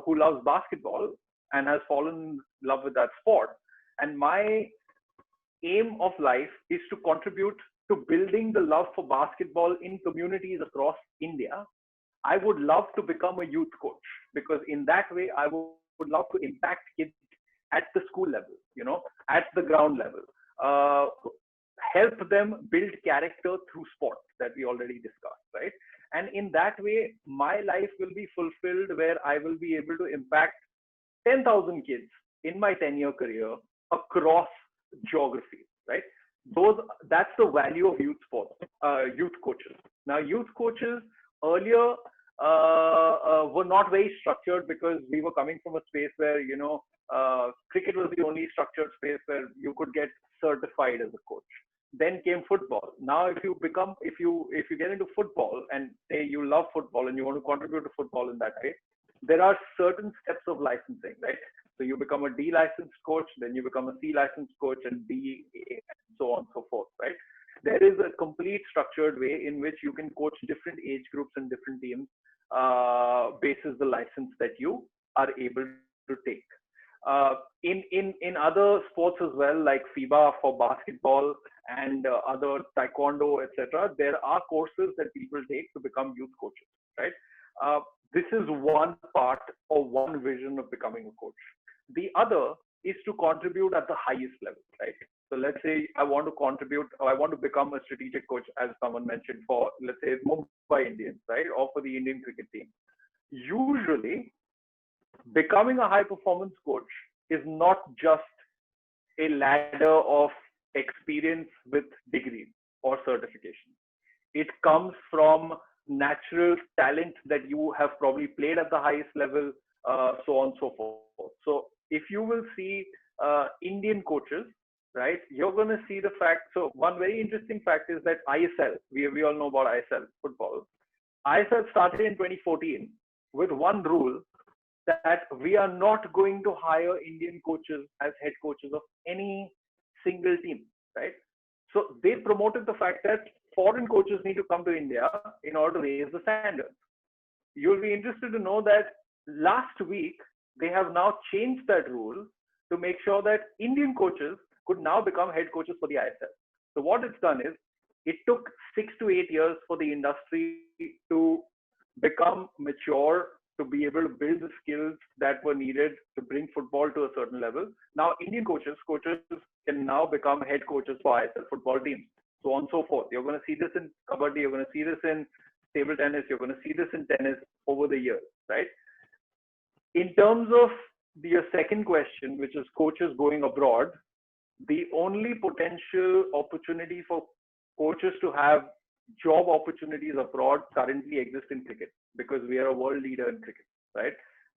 loves basketball and has fallen in love with that sport, and my aim of life is to contribute to building the love for basketball in communities across India, I would love to become a youth coach, because in that way I would love to impact kids at the school level, at the ground level, help them build character through sport that we already discussed, right? And in that way, my life will be fulfilled, where I will be able to impact 10,000 kids in my 10-year career across geography, right? That's the value of youth sports, youth coaches. Now, youth coaches earlier were not very structured, because we were coming from a space where cricket was the only structured space where you could get certified as a coach. Then came football. Now, if you get into football and say you love football and you want to contribute to football in that way, there are certain steps of licensing, right? So you become a D licensed coach, then you become a C licensed coach, and D, and so on and so forth, right? There is a complete structured way in which you can coach different age groups and different teams basis the license that you are able to take. In other sports as well, like FIBA for basketball and other taekwondo, etc., there are courses that people take to become youth coaches, right? This is one part or one vision of becoming a coach. The other is to to contribute at the highest level, right? So let's say I want to contribute, or I want to become a strategic coach, as someone mentioned, for, let's say, Mumbai Indians, right? Or for the Indian cricket team. Usually, becoming a high performance coach is not just a ladder of experience with degrees or certification. It comes from natural talent that you have probably played at the highest level, so on and so forth. So if you will see Indian coaches, right, you're going to see the fact. So one very interesting fact is that ISL, we all know about ISL football. ISL started in 2014 with one rule, that we are not going to hire Indian coaches as head coaches of any single team, right? So they promoted the fact that foreign coaches need to come to India in order to raise the standards. You'll be interested to know that last week, they have now changed that rule to make sure that Indian coaches could now become head coaches for the ISL. So what it's done is, it took 6 to 8 years for the industry to become mature, to be able to build the skills that were needed to bring football to a certain level. Now, Indian coaches can now become head coaches for ISL football teams, so on and so forth. You're going to see this in kabaddi, you're going to see this in table tennis, you're going to see this in tennis over the years, right? In terms of your second question, which is coaches going abroad, the only potential opportunity for coaches to have job opportunities abroad currently exist in cricket, because we are a world leader in cricket, right?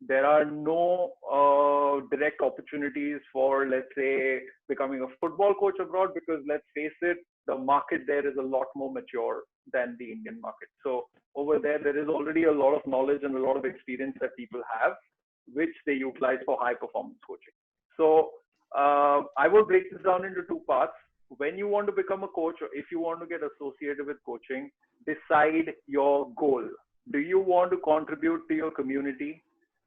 There are no direct opportunities for, let's say, becoming a football coach abroad, because let's face it, the market there is a lot more mature than the Indian market. So over there is already a lot of knowledge and a lot of experience that people have, which they utilize for high performance coaching. So I will break this down into two parts. When you want to become a coach, or if you want to get associated with coaching, decide your goal. Do you want to contribute to your community?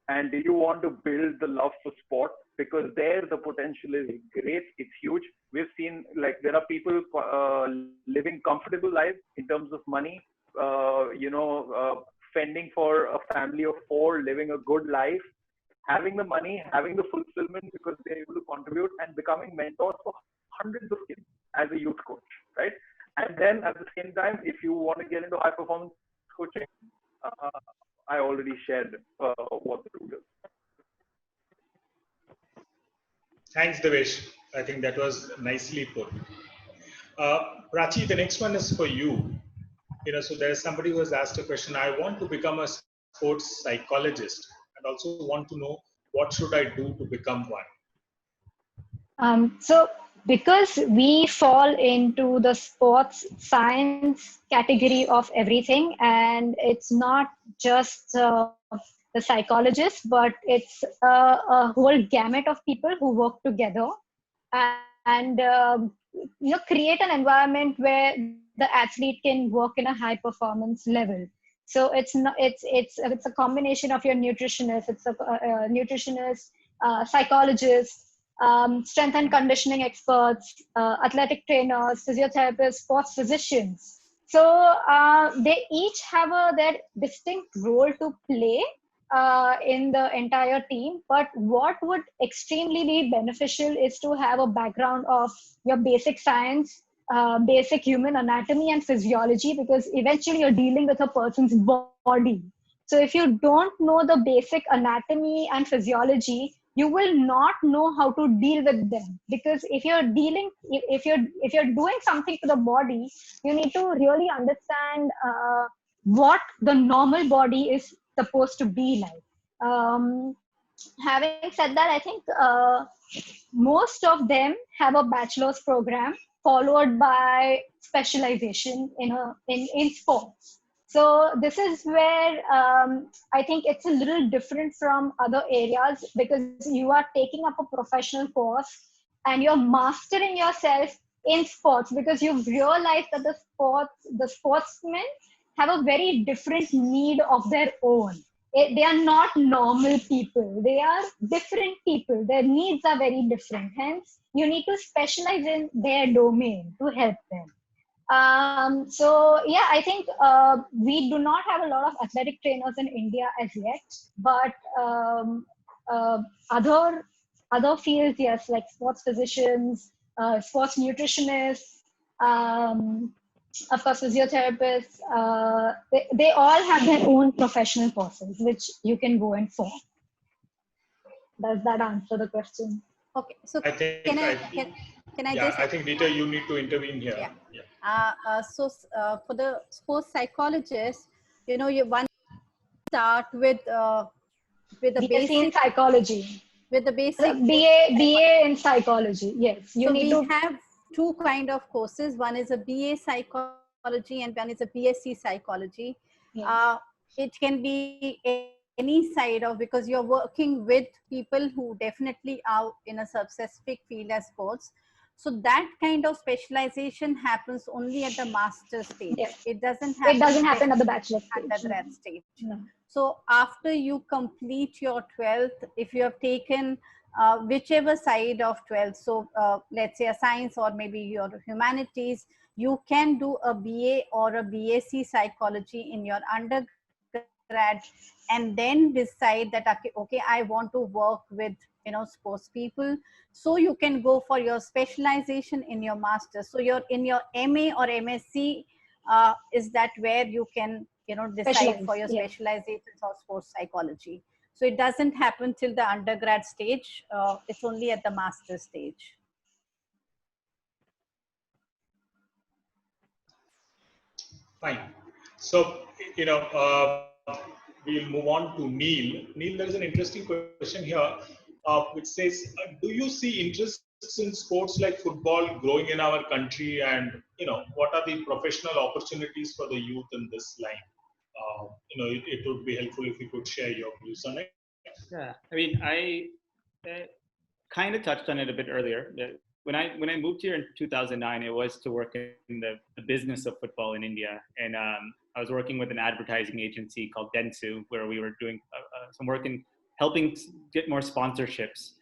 And do you want to build the love for sport? Because there the potential is great. It's huge. We've seen, like, there are people living comfortable lives in terms of money, fending for a family of 4, living a good life, having the money, having the fulfillment because they're able to contribute, and becoming mentors for hundreds of kids as a youth coach, right? And then at the same time, if you want to get into high performance coaching, I already shared what the route is. Thanks, Divesh. I think that was nicely put. Prachi, the next one is for you. So there's somebody who has asked a question. I want to become a sports psychologist and also want to know, what should I do to become one? So because we fall into the sports science category of everything, and it's not just the psychologists, but it's a whole gamut of people who work together and create an environment where the athlete can work in a high performance level. So it's a combination of your nutritionist, psychologist, strength and conditioning experts, athletic trainers, physiotherapists, sports physicians. So they each have their distinct role to play in the entire team. But what would extremely be beneficial is to have a background of your basic science, basic human anatomy and physiology, because eventually you're dealing with a person's body. So if you don't know the basic anatomy and physiology, you will not know how to deal with them. Because if you're doing something to the body, you need to really understand what the normal body is supposed to be like. Having said that, I think most of them have a bachelor's program followed by specialization in sports. So this is where I think it's a little different from other areas, because you are taking up a professional course and you're mastering yourself in sports, because you've realized that the sportsmen have a very different need of their own. They are not normal people. They are different people. Their needs are very different. Hence, you need to specialize in their domain to help them. So yeah, I think we do not have a lot of athletic trainers in India as yet, but other other fields, yes, like sports physicians, sports nutritionists, of course, physiotherapists, they all have their own professional courses, which you can go and form. Does that answer the question? Okay, so I think can I yeah, just I think Dita, you need to intervene here. yeah. For the sports psychologist, one start with a BSc basic in psychology. with the basic BA in psychology. Yes, you so need we to. have two kind of courses. One is a BA psychology and one is a BSc psychology. Yes. It can be any side of, because you're working with people who definitely are in a specific field as sports. So that kind of specialization happens only at the master stage. Yes. It doesn't happen at the bachelor stage. undergrad stage. No. So after you complete your 12th, if you have taken whichever side of 12th, so let's say a science or maybe your humanities, you can do a BA or a BSc psychology in your undergrad, and then decide that okay, I want to work with sports people. So you can go for your specialization in your master's. So you're in your MA or MSc, is that where you can decide for your specializations or sports psychology. So it doesn't happen till the undergrad stage. It's only at the master's stage. Fine. So, we'll move on to Neel. Neel, there is an interesting question here, which says, do you see interests in sports like football growing in our country? And, what are the professional opportunities for the youth in this line? It would be helpful if you could share your views on it. Yeah, I mean, I kind of touched on it a bit earlier. When I moved here in 2009, it was to work in the business of football in India, and I was working with an advertising agency called Dentsu, where we were doing some work in helping get more sponsorships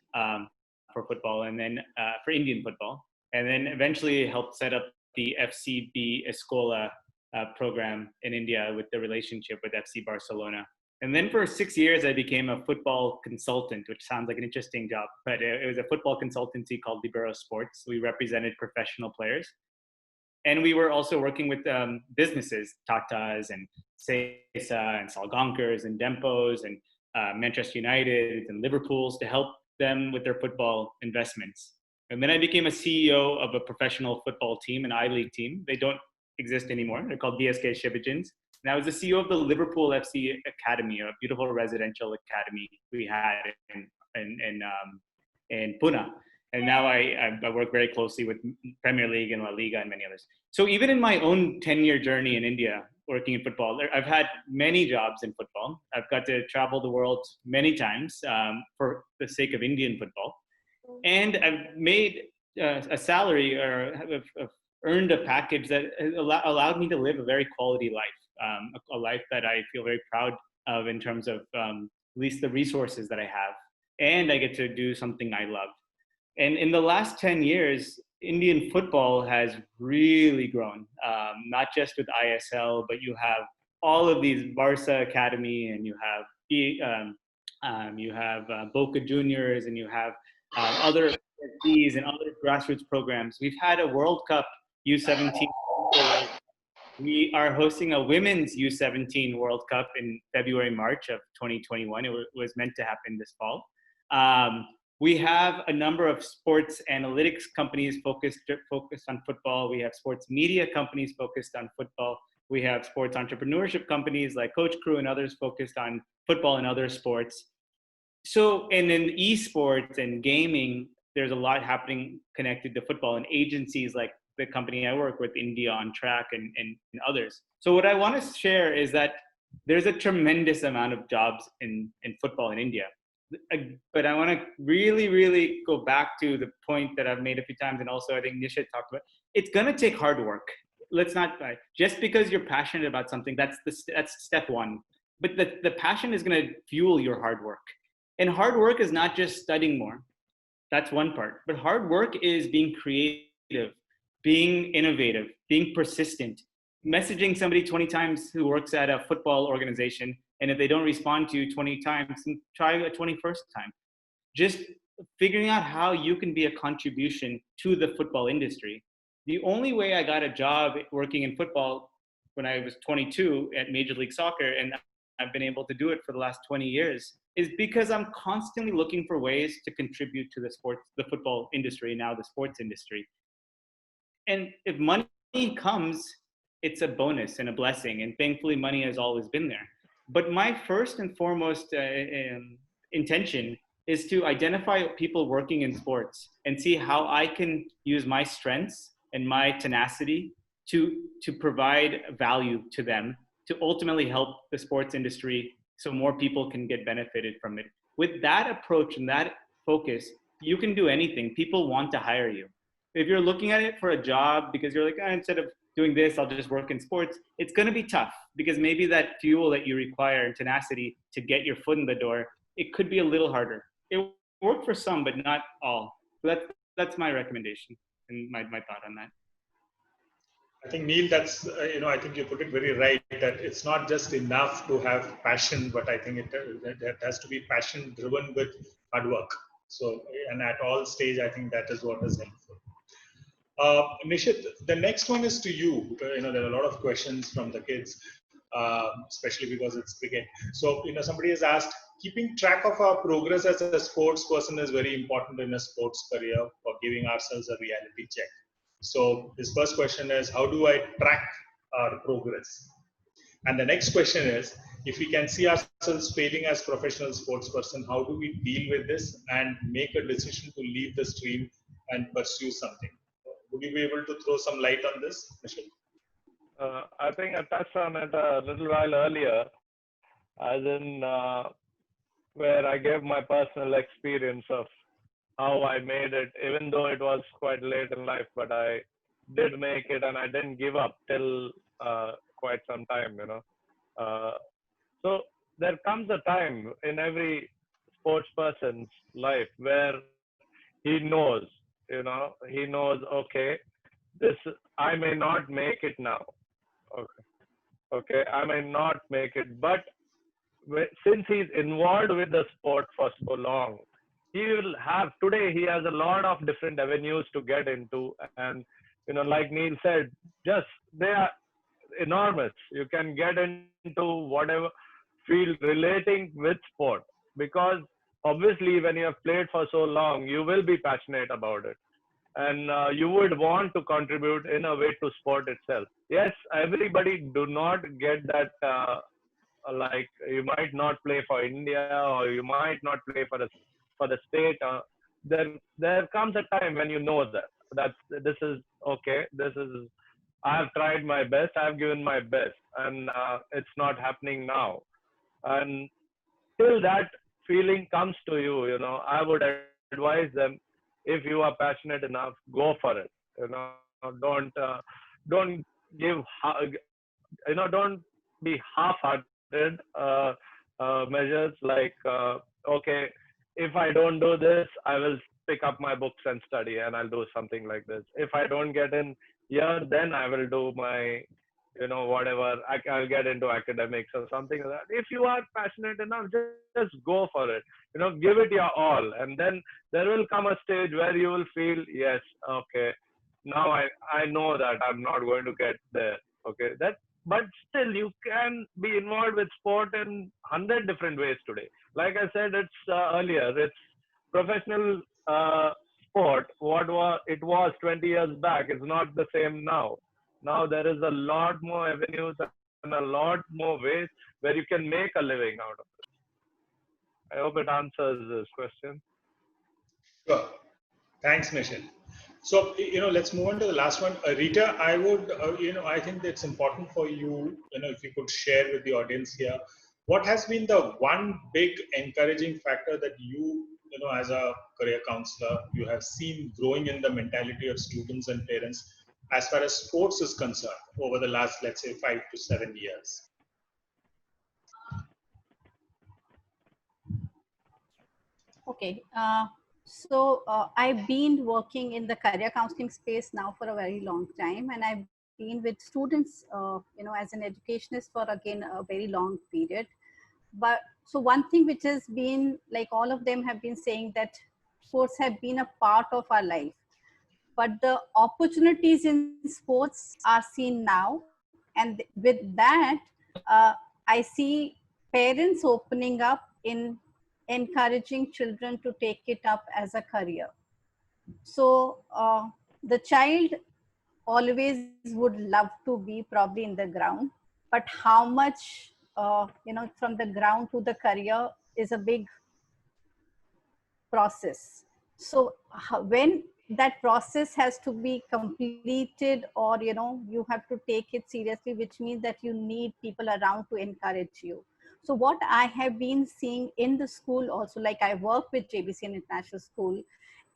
for football, and then for Indian football, and then eventually helped set up the FCB Escola program in India with the relationship with FC Barcelona. And then for 6 years, I became a football consultant, which sounds like an interesting job, but it was a football consultancy called Libero Sports. We represented professional players. And we were also working with businesses, Tatas and Sesa and Salgonkers and Dempos and Manchester United and Liverpools to help them with their football investments. And then I became a CEO of a professional football team, an I-League team. They don't exist anymore. They're called DSK Shivajins. And I was the CEO of the Liverpool FC Academy, a beautiful residential academy we had in Pune. And now I work very closely with Premier League and La Liga and many others. So even in my own 10-year journey in India, working in football, I've had many jobs in football. I've got to travel the world many times for the sake of Indian football. And I've made a salary or have earned a package that has allowed me to live a very quality life, a life that I feel very proud of in terms of at least the resources that I have. And I get to do something I love. And in the last 10 years, Indian football has really grown, not just with ISL, but you have all of these Barca Academy, and you have Boca Juniors, and you have other SDs and other grassroots programs. We've had a World Cup U17. We are hosting a women's U17 World Cup in February, March of 2021. It was meant to happen this fall. We have a number of sports analytics companies focused on football. We have sports media companies focused on football. We have sports entrepreneurship companies like Coach Crew and others focused on football and other sports. So, and in esports and gaming, there's a lot happening connected to football, and agencies like the company I work with, India on Track and others. So what I want to share is that there's a tremendous amount of jobs in football in India. But I want to really, really go back to the point that I've made a few times, and also I think Nishit talked about, it's going to take hard work. Let's not, just because you're passionate about something, that's step one. But the passion is going to fuel your hard work. And hard work is not just studying more. That's one part. But hard work is being creative, being innovative, being persistent, messaging somebody 20 times who works at a football organization, and if they don't respond to you 20 times, try a 21st time. Just figuring out how you can be a contribution to the football industry. The only way I got a job working in football when I was 22 at Major League Soccer, and I've been able to do it for the last 20 years, is because I'm constantly looking for ways to contribute to the football industry, now the sports industry. And if money comes, it's a bonus and a blessing. And thankfully, money has always been there. But my first and foremost intention is to identify people working in sports and see how I can use my strengths and my tenacity to provide value to them, to ultimately help the sports industry so more people can get benefited from it. With that approach and that focus, you can do anything. People want to hire you. If you're looking at it for a job because you're like, instead of doing this, I'll just work in sports, it's going to be tough because maybe that fuel that you require and tenacity to get your foot in the door, it could be a little harder. It worked for some, but not all. So that's my recommendation and my thought on that. I think, Neel, that's, I think you put it very right, that it's not just enough to have passion, but I think it has to be passion driven with hard work. So, and at all stage, I think that is what is helpful. Nishit, the next one is to you. There are a lot of questions from the kids, especially because it's cricket. So, somebody has asked, keeping track of our progress as a sports person is very important in a sports career for giving ourselves a reality check. So his first question is, how do I track our progress? And the next question is, if we can see ourselves failing as professional sports person, how do we deal with this and make a decision to leave the stream and pursue something? Would you be able to throw some light on this, Nishit? I think I touched on it a little while earlier, as in where I gave my personal experience of how I made it, even though it was quite late in life, but I did make it and I didn't give up till quite some time, So there comes a time in every sports person's life where he knows, okay, I may not make it now. Okay, I may not make it, but since he's involved with the sport for so long, today he has a lot of different avenues to get into. And, like Neel said, they are enormous. You can get into whatever field relating with sport, because obviously when you have played for so long, you will be passionate about it. And you would want to contribute in a way to sport itself. Yes, everybody do not get that, like you might not play for India or you might not play for the state. There comes a time when you know that this is okay. I have tried my best. I have given my best, and it's not happening now. And till that feeling comes to you, I would advise them, if you are passionate enough, go for it. Don't give, don't be half-hearted measures like, okay, if I don't do this, I will pick up my books and study and I'll do something like this. If I don't get in here, then I will do my, whatever, I'll get into academics or something like that. If you are passionate enough, just go for it. Give it your all. And then there will come a stage where you will feel, yes, okay, now I know that I'm not going to get there. Okay, but still you can be involved with sport in 100 different ways today. Like I said, earlier, it's professional sport. It was 20 years back. It's not the same now. Now there is a lot more avenues and a lot more ways where you can make a living out of it. I hope it answers this question. Sure. Thanks, Nishit. So, let's move on to the last one. Rita, I would, I think it's important for you, if you could share with the audience here, what has been the one big encouraging factor that you, as a career counselor, you have seen growing in the mentality of students and parents as far as sports is concerned over the last, let's say, 5 to 7 years? Okay. I've been working in the career counseling space now for a very long time, and I've been with students, as an educationist for again a very long period. But so one thing which has been like all of them have been saying that sports have been a part of our life, but the opportunities in sports are seen now. And with that, I see parents opening up in encouraging children to take it up as a career. So the child always would love to be probably in the ground, but how much, from the ground to the career is a big process. So when that process has to be completed, or you have to take it seriously, which means that you need people around to encourage you. So what I have been seeing in the school also, like I work with JBC International School,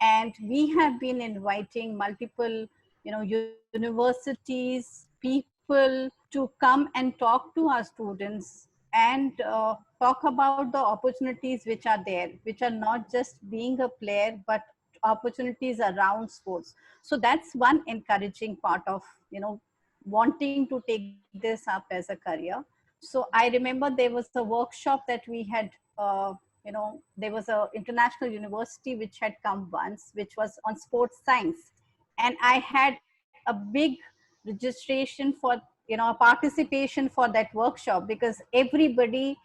and we have been inviting multiple universities, people to come and talk to our students and talk about the opportunities which are there, which are not just being a player, but opportunities around sports. So that's one encouraging part of wanting to take this up as a career. So I remember there was a workshop that we had, there was a international university which had come once, which was on sports science, and I had a big registration for participation for that workshop, because everybody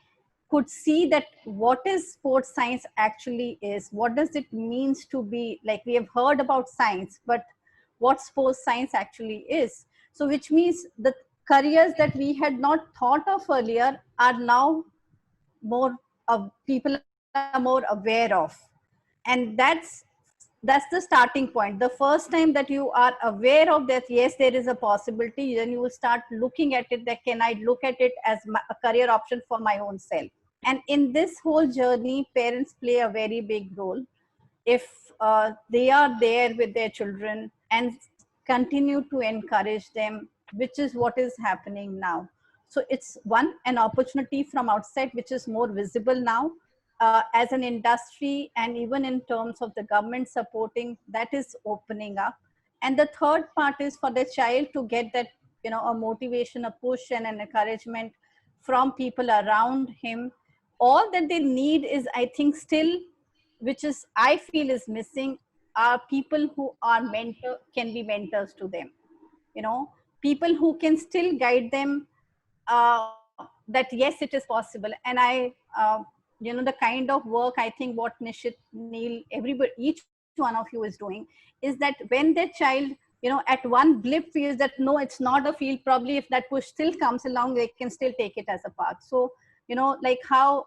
could see that what is sports science actually is, what does it means to be, like, we have heard about science, but what sports science actually is. So which means the careers that we had not thought of earlier are now more people are more aware of. And that's the starting point. The first time that you are aware of that, yes, there is a possibility, then you will start looking at it, that can I look at it as a career option for my own self. And in this whole journey, parents play a very big role. If they are there with their children and continue to encourage them, which is what is happening now. So it's an opportunity from outside, which is more visible now, as an industry, and even in terms of the government supporting, that is opening up. And the third part is for the child to get that, a motivation, a push, and an encouragement from people around him. All that they need is, I think, still, which is I feel is missing, are people who are can be mentors to them. People who can still guide them, that yes, it is possible. And the kind of work, I think, what Nishit, Neel, everybody, each one of you is doing, is that when their child, at one blip feels that no, it's not a field, probably if that push still comes along, they can still take it as a path. So, like how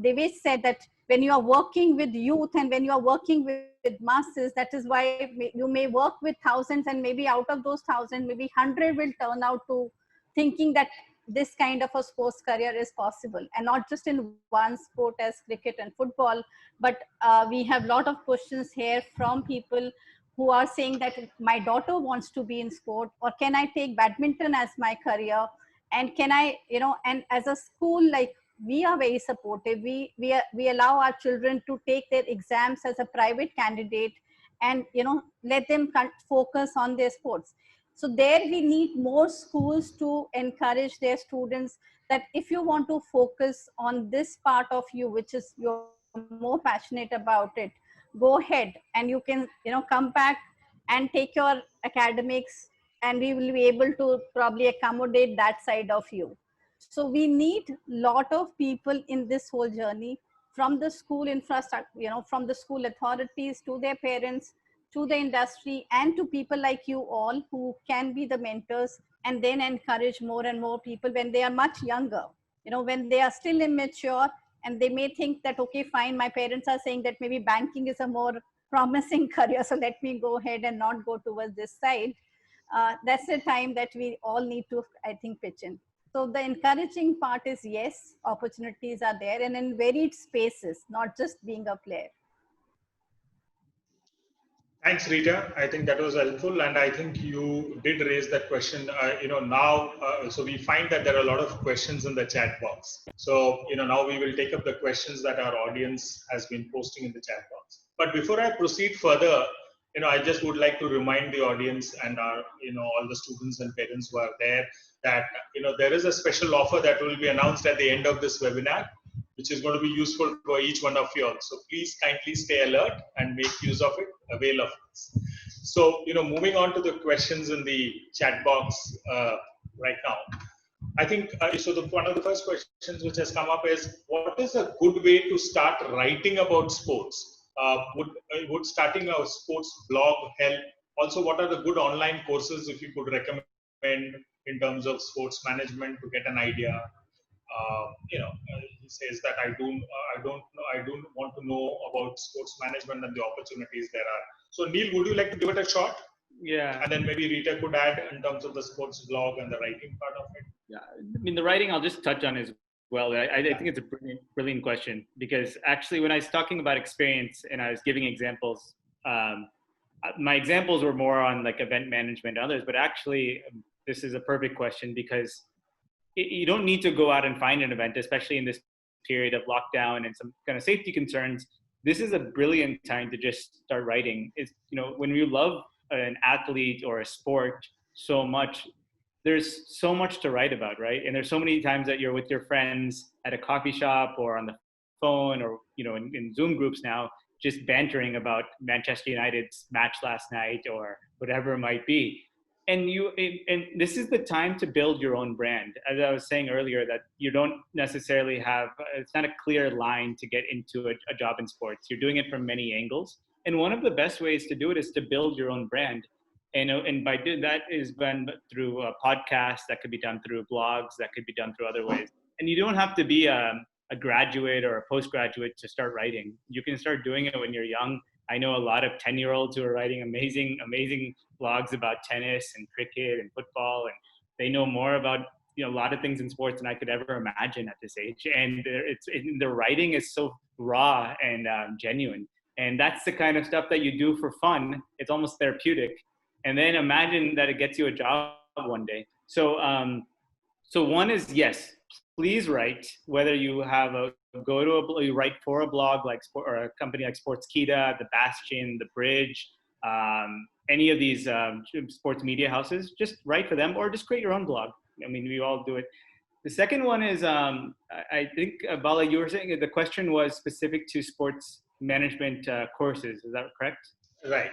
Devesh said, that when you are working with youth and when you are working with masses, that is why you may work with thousands, and maybe out of those 1,000, maybe 100 will turn out to thinking that this kind of a sports career is possible, and not just in one sport as cricket and football, but we have a lot of questions here from people who are saying that my daughter wants to be in sport, or can I take badminton as my career, and can I, and as a school, like, we are very supportive. We allow our children to take their exams as a private candidate, and let them focus on their sports. So there we need more schools to encourage their students that if you want to focus on this part of you, which is you're more passionate about it, go ahead, and you can, come back and take your academics, and we will be able to probably accommodate that side of you. So we need lot of people in this whole journey, from the school infrastructure, from the school authorities to their parents, to the industry, and to people like you all who can be the mentors, and then encourage more and more people when they are much younger, when they are still immature, and they may think that, okay, fine, my parents are saying that maybe banking is a more promising career, so let me go ahead and not go towards this side. That's the time that we all need to, I think, pitch in. So the encouraging part is, yes, opportunities are there, and in varied spaces, not just being a player. Thanks, Rita. I think that was helpful, and I think you did raise that question. So we find that there are a lot of questions in the chat box. So now we will take up the questions that our audience has been posting in the chat box. But before I proceed further, I just would like to remind the audience and our, all the students and parents who are there, that there is a special offer that will be announced at the end of this webinar. which is going to be useful for each one of you all. So please kindly stay alert and make use of it, avail of it. So, moving on to the questions in the chat box right now. I think, one of the first questions which has come up is, what is a good way to start writing about sports? Would starting a sports blog help? Also, what are the good online courses, if you could recommend, in terms of sports management, to get an idea? He says that I don't want to know about sports management and the opportunities there are. So, Neel, would you like to give it a shot? Yeah. And then maybe Rita could add in terms of the sports blog and the writing part of it. Yeah, I mean, the writing I'll just touch on as well. I think it's a brilliant question, because actually when I was talking about experience and I was giving examples, my examples were more on like event management and others, but actually this is a perfect question, because you don't need to go out and find an event, especially in this period of lockdown and some kind of safety concerns. This is a brilliant time to just start writing. It's, when you love an athlete or a sport so much, there's so much to write about, right? And there's so many times that you're with your friends at a coffee shop or on the phone or, in Zoom groups now, just bantering about Manchester United's match last night or whatever it might be. And this is the time to build your own brand. As I was saying earlier, that you don't necessarily have, it's not a clear line to get into a job in sports. You're doing it from many angles. And one of the best ways to do it is to build your own brand. And by doing that is done through a podcast, that could be done through blogs, that could be done through other ways. And you don't have to be a graduate or a postgraduate to start writing. You can start doing it when you're young. I know a lot of 10-year-olds who are writing amazing blogs about tennis and cricket and football, and they know more about a lot of things in sports than I could ever imagine at this age. And the writing is so raw and genuine. And that's the kind of stuff that you do for fun. It's almost therapeutic. And then imagine that it gets you a job one day. So one is, yes, please write. Whether you have you write for a blog or a company like Sportskeeda, The Bastion, The Bridge, any of these sports media houses, just write for them, or just create your own blog. I mean, we all do it. The second one is, I think, Bala, you were saying the question was specific to sports management courses. Is that correct? Right.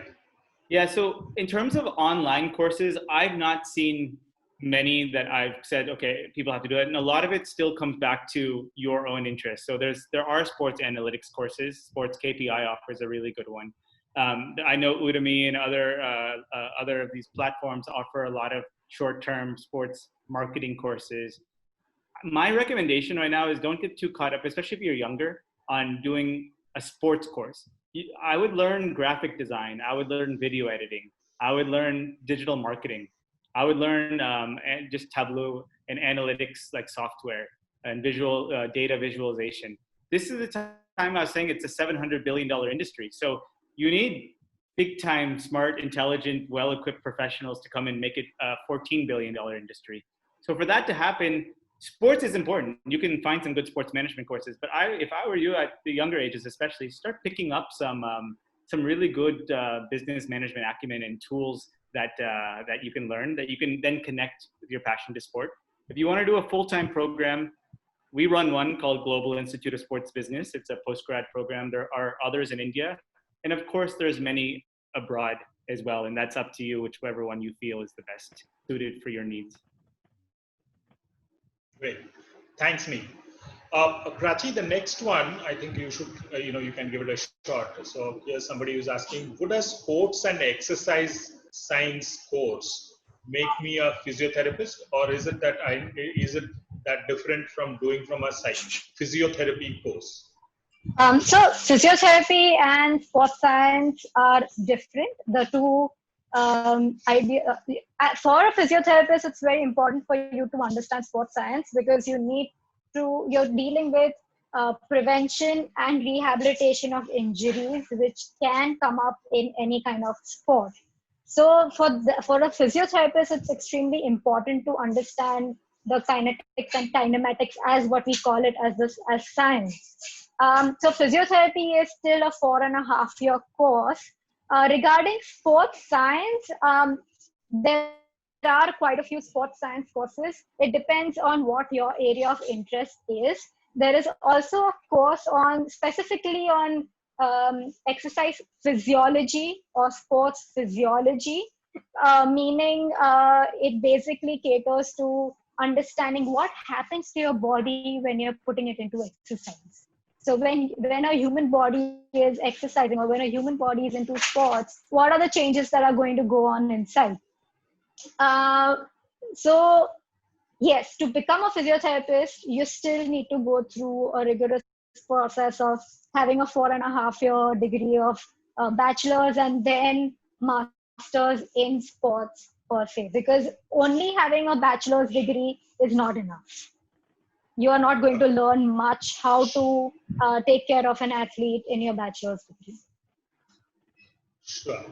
Yeah, so in terms of online courses, I've not seen many that I've said, okay, people have to do it. And a lot of it still comes back to your own interest. So there are sports analytics courses. Sports KPI offers a really good one. I know Udemy and other of these platforms offer a lot of short-term sports marketing courses. My recommendation right now is don't get too caught up, especially if you're younger, on doing a sports course. I would learn graphic design. I would learn video editing. I would learn digital marketing. I would learn just Tableau and analytics like software and data visualization. This is the time I was saying it's a $700 billion industry. So you need big time, smart, intelligent, well-equipped professionals to come and make it a $14 billion industry. So for that to happen, sports is important. You can find some good sports management courses, but if I were you at the younger ages, especially, start picking up some really good business management acumen and tools that you can learn, that you can then connect with your passion to sport. If you want to do a full-time program, we run one called Global Institute of Sports Business. It's a post-grad program. There are others in India. And of course, there's many abroad as well. And that's up to you, whichever one you feel is the best suited for your needs. Great. Thanks, Neel. Prachi, the next one, I think you should, you can give it a shot. So here's somebody who's asking, would a sports and exercise science course make me a physiotherapist, or is it that different from doing from a physiotherapy course? So physiotherapy and sports science are different. The two for a physiotherapist, it's very important for you to understand sports science, because you're dealing with prevention and rehabilitation of injuries which can come up in any kind of sport. So for a physiotherapist, it's extremely important to understand the kinetics and kinematics, as what we call it, as science. So physiotherapy is still a 4.5-year course. Regarding sports science, there are quite a few sports science courses. It depends on what your area of interest is. there is also a course on specifically on exercise physiology or sports physiology, meaning it basically caters to understanding what happens to your body when you're putting it into exercise. So when a human body is exercising or when a human body is into sports, what are the changes that are going to go on inside? Uh, so yes, to become a physiotherapist, you still need to go through a rigorous process of having a 4.5 year degree of bachelor's and then master's in sports per se, because only having a bachelor's degree is not enough. You are not going to learn much how to take care of an athlete in your bachelor's degree. Sure.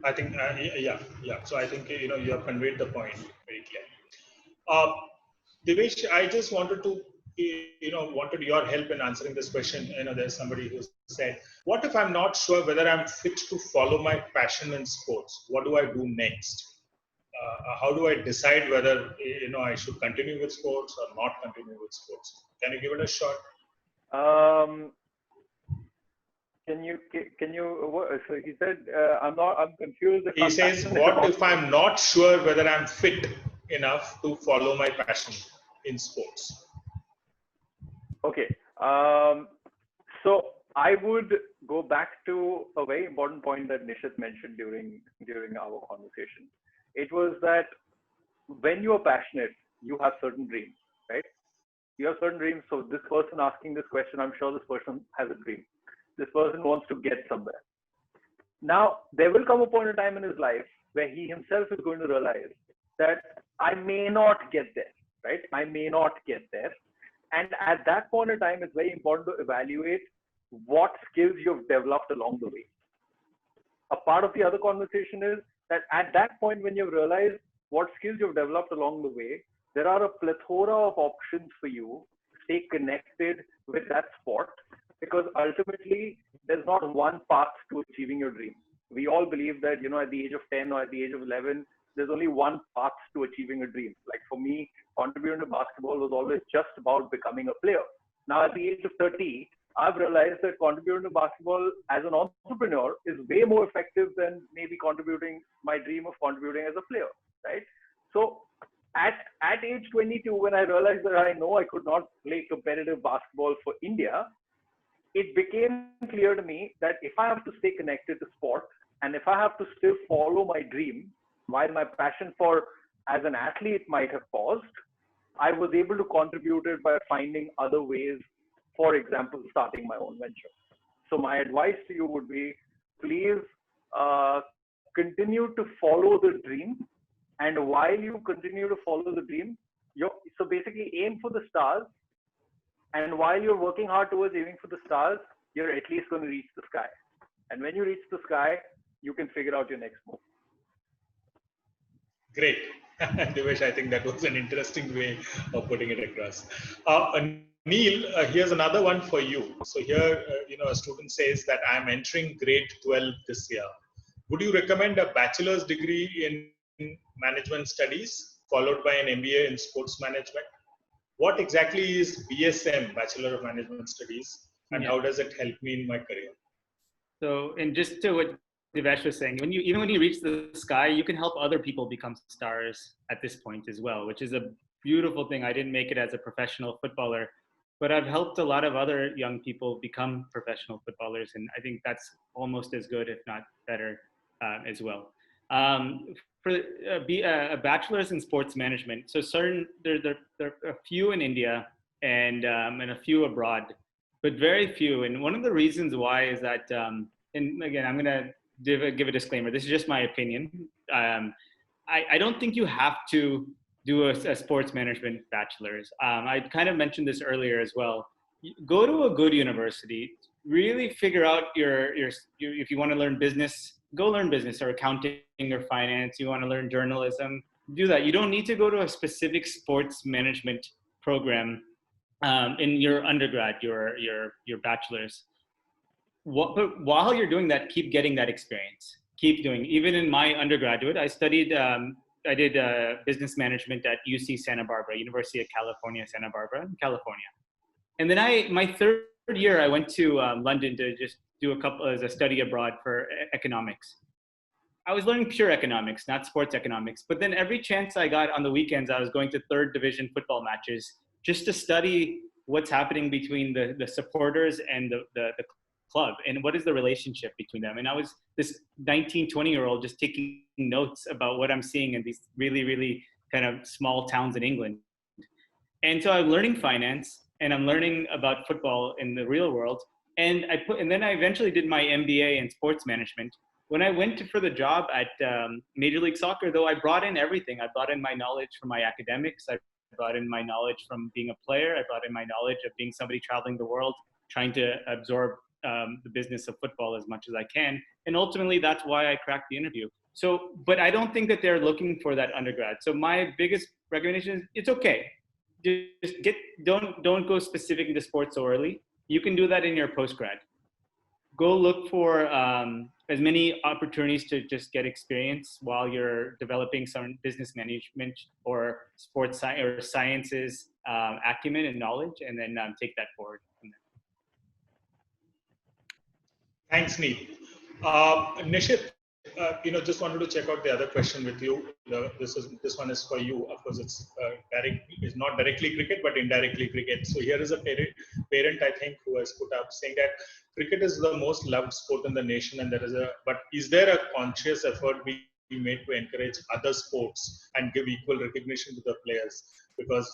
I think, yeah. So I think, you have conveyed the point very clearly. Divesh, I just wanted to, wanted your help in answering this question. There's somebody who said, what if I'm not sure whether I'm fit to follow my passion in sports? What do I do next? How do I decide whether, I should continue with sports or not continue with sports? Can you give it a shot? Can you? So he said, I'm confused. He says, what if I'm not sure whether I'm fit enough to follow my passion in sports? Okay. So I would go back to a very important point that Nishit mentioned during our conversation. It was that when you are passionate, you have certain dreams, right? You have certain dreams. So this person asking this question, I'm sure this person has a dream. This person wants to get somewhere. Now, there will come a point in time in his life where he himself is going to realize that I may not get there, right? I may not get there. And at that point in time, it's very important to evaluate what skills you've developed along the way. A part of the other conversation is that at that point, when you've realized what skills you've developed along the way, there are a plethora of options for you to stay connected with that sport, because ultimately there's not one path to achieving your dream. We all believe that, at the age of 10 or at the age of 11, there's only one path to achieving a dream. Like for me, contributing to basketball was always just about becoming a player. Now at the age of 30, I've realized that contributing to basketball as an entrepreneur is way more effective than maybe my dream of contributing as a player, right? So at age 22, when I realized that I know I could not play competitive basketball for India, it became clear to me that if I have to stay connected to sport and if I have to still follow my dream, while my passion as an athlete might have paused, I was able to contribute it by finding other ways, for example, starting my own venture. So my advice to you would be, please continue to follow the dream. And while you continue to follow the dream, so basically aim for the stars. And while you're working hard towards aiming for the stars, you're at least going to reach the sky. And when you reach the sky, you can figure out your next move. Great. Divesh, I think that was an interesting way of putting it across. Neel, here's another one for you. So here, a student says that I'm entering grade 12 this year. Would you recommend a bachelor's degree in management studies followed by an MBA in sports management? What exactly is BSM, Bachelor of Management Studies, and how does it help me in my career? So, and just to what Divesh was saying, even when you reach the sky, you can help other people become stars at this point as well, which is a beautiful thing. I didn't make it as a professional footballer, but I've helped a lot of other young people become professional footballers, and I think that's almost as good, if not better, as well. For a bachelor's in sports management, so there are a few in India and a few abroad, but very few. And one of the reasons why is that, and again, I'm gonna give a disclaimer. This is just my opinion. I don't think you have to do a sports management bachelor's. I kind of mentioned this earlier as well. Go to a good university. Really figure out if you want to learn business, go learn business or accounting or finance. You want to learn journalism, do that. You don't need to go to a specific sports management program in your undergrad, your bachelor's. But while you're doing that, keep getting that experience. Keep doing. Even in my undergraduate, I did business management at UC Santa Barbara, University of California, Santa Barbara, California. And then my third year, I went to London to just do a couple as a study abroad for economics. I was learning pure economics, not sports economics. But then every chance I got on the weekends, I was going to third division football matches just to study what's happening between the supporters and the club and what is the relationship between them. And I was this 19, 20-year-old just taking notes about what I'm seeing in these really, really kind of small towns in England. And so I'm learning finance and I'm learning about football in the real world. And then I eventually did my MBA in sports management. When I went for the job at Major League Soccer, though, I brought in everything. I brought in my knowledge from my academics. I brought in my knowledge from being a player. I brought in my knowledge of being somebody traveling the world, trying to absorb the business of football as much as I can. And ultimately, that's why I cracked the interview. So, but I don't think that they're looking for that undergrad. So my biggest recommendation is it's okay. Just don't go specific into sports so early. You can do that in your postgrad. Go look for as many opportunities to just get experience while you're developing some business management or sports or sciences acumen and knowledge, and then take that forward from there. Thanks, Neel. Nishit, just wanted to check out the other question with you. This one is for you. Of course, it's not directly cricket, but indirectly cricket. So here is a parent, I think, who has put up saying that cricket is the most loved sport in the nation, and but is there a conscious effort being made to encourage other sports and give equal recognition to the players? Because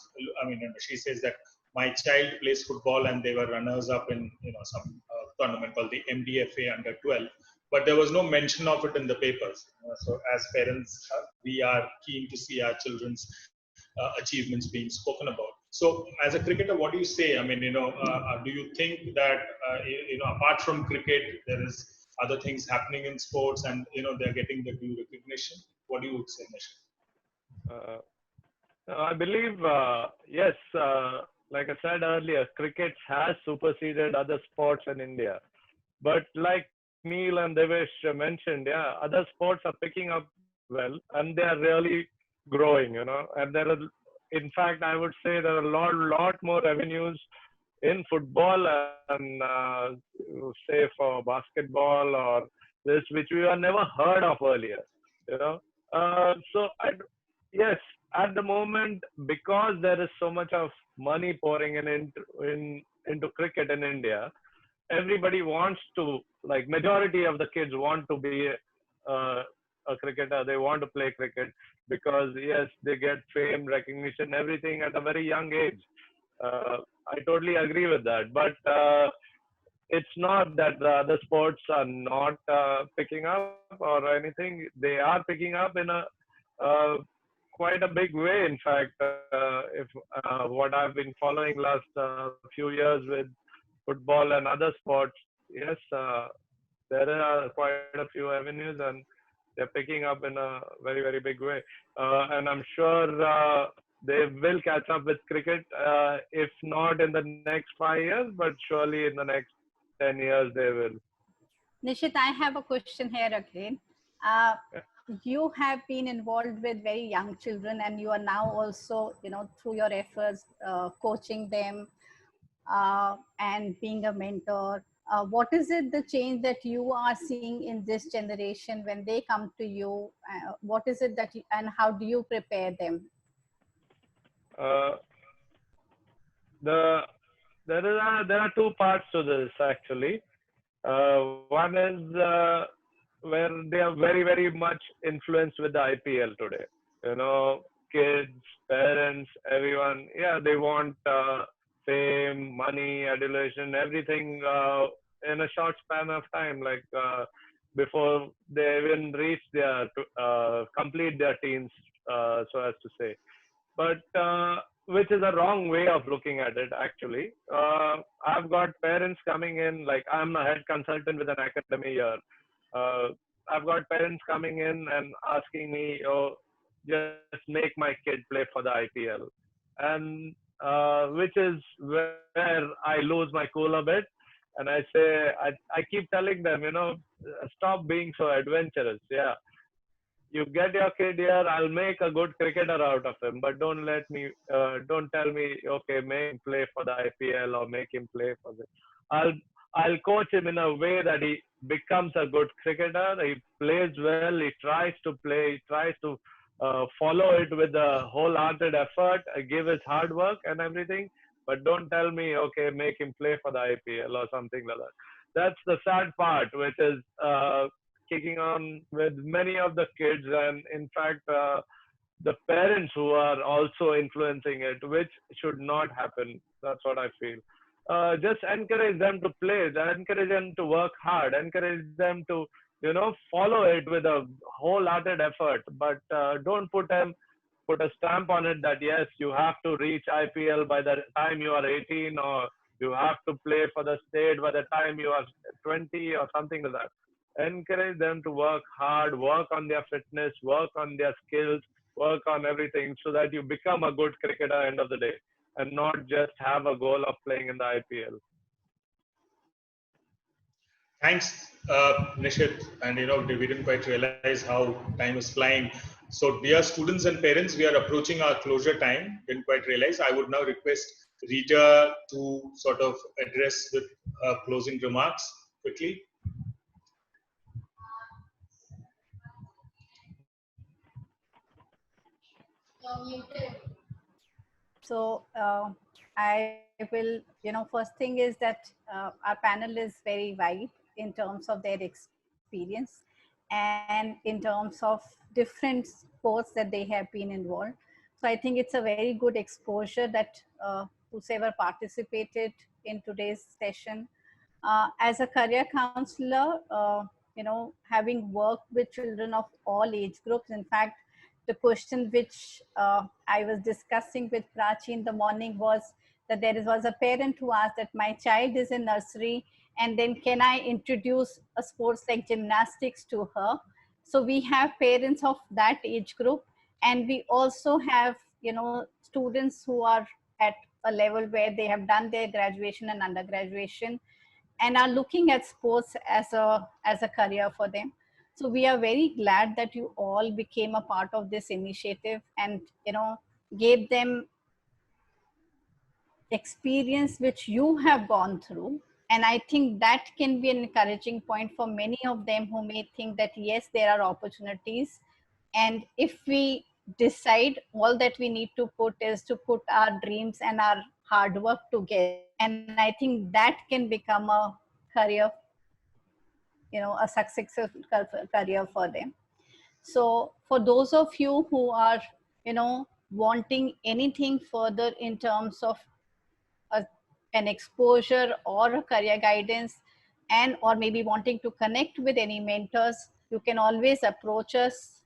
she says that my child plays football and they were runners up in some tournament called the MDFA under 12. But there was no mention of it in the papers. So as parents, we are keen to see our children's achievements being spoken about. So as a cricketer, what do you say? Do you think that, apart from cricket, there is other things happening in sports and, they're getting the due recognition? What do you say, Nishit? I believe, yes, like I said earlier, cricket has superseded other sports in India. But like Neel and Divesh mentioned, yeah, other sports are picking up well, and they are really growing, and there are, in fact, I would say there are a lot more revenues in football and say for basketball or this, which we have never heard of earlier, yes, at the moment, because there is so much of money pouring into cricket in India, everybody wants to, like majority of the kids want to be a cricketer. They want to play cricket because, yes, they get fame, recognition, everything at a very young age. I totally agree with that. But it's not that the other sports are not picking up or anything. They are picking up in a quite a big way. In fact, if what I've been following last few years with football and other sports, yes, there are quite a few avenues and they're picking up in a very, very big way. And I'm sure they will catch up with cricket, if not in the next 5 years, but surely in the next 10 years they will. Nishit, I have a question here again. You have been involved with very young children, and you are now also, through your efforts, coaching them and being a mentor. What is it, the change that you are seeing in this generation when they come to you? What is it that and how do you prepare them? There are two parts to this actually. One is where they are very, very much influenced with the IPL today. Kids, parents, everyone, yeah, they want fame, money, adulation, everything in a short span of time, like before they even reach their complete their teens, so as to say. But which is a wrong way of looking at it, actually. I've got parents coming in, like I'm a head consultant with an academy here. I've got parents coming in and asking me, oh, just make my kid play for the IPL. And which is where I lose my cool a bit. And I say, I keep telling them, stop being so adventurous. Yeah. you get your kid here, I'll make a good cricketer out of him, but don't tell me, okay, make him play for the IPL or make him play for this. I'll, I'll coach him in a way that he becomes a good cricketer. He plays well. He tries to play. He tries to follow it with a wholehearted effort, give his hard work and everything. But don't tell me, okay, make him play for the IPL or something like that. That's the sad part, which is kicking on with many of the kids, and in fact, the parents who are also influencing it, which should not happen. That's what I feel. Just encourage them to play, encourage them to work hard, encourage them to, follow it with a wholehearted effort. But don't put a stamp on it that yes, you have to reach IPL by the time you are 18, or you have to play for the state by the time you are 20 or something like that. Encourage them to work hard, work on their fitness, work on their skills, work on everything so that you become a good cricketer end of the day and not just have a goal of playing in the IPL. Thanks, Nishit. And we didn't quite realize how time is flying. So, dear students and parents, we are approaching our closure time. Didn't quite realize. I would now request Rita to sort of address with closing remarks quickly. So I will, first thing is that our panel is very wide in terms of their experience and in terms of different sports that they have been involved. So I think it's a very good exposure that whoever participated in today's session. As a career counselor, having worked with children of all age groups, in fact, the question which I was discussing with Prachi in the morning was that was a parent who asked that my child is in nursery, and then can I introduce a sports like gymnastics to her? So we have parents of that age group, and we also have, students who are at a level where they have done their graduation and undergraduation and are looking at sports as a career for them. So we are very glad that you all became a part of this initiative and gave them experience which you have gone through. And I think that can be an encouraging point for many of them who may think that yes, there are opportunities, and if we decide, all that we need to put is to put our dreams and our hard work together, and I think that can become a career, a successful career for them. So for those of you who are wanting anything further in terms of an exposure or a career guidance, and or maybe wanting to connect with any mentors, you can always approach us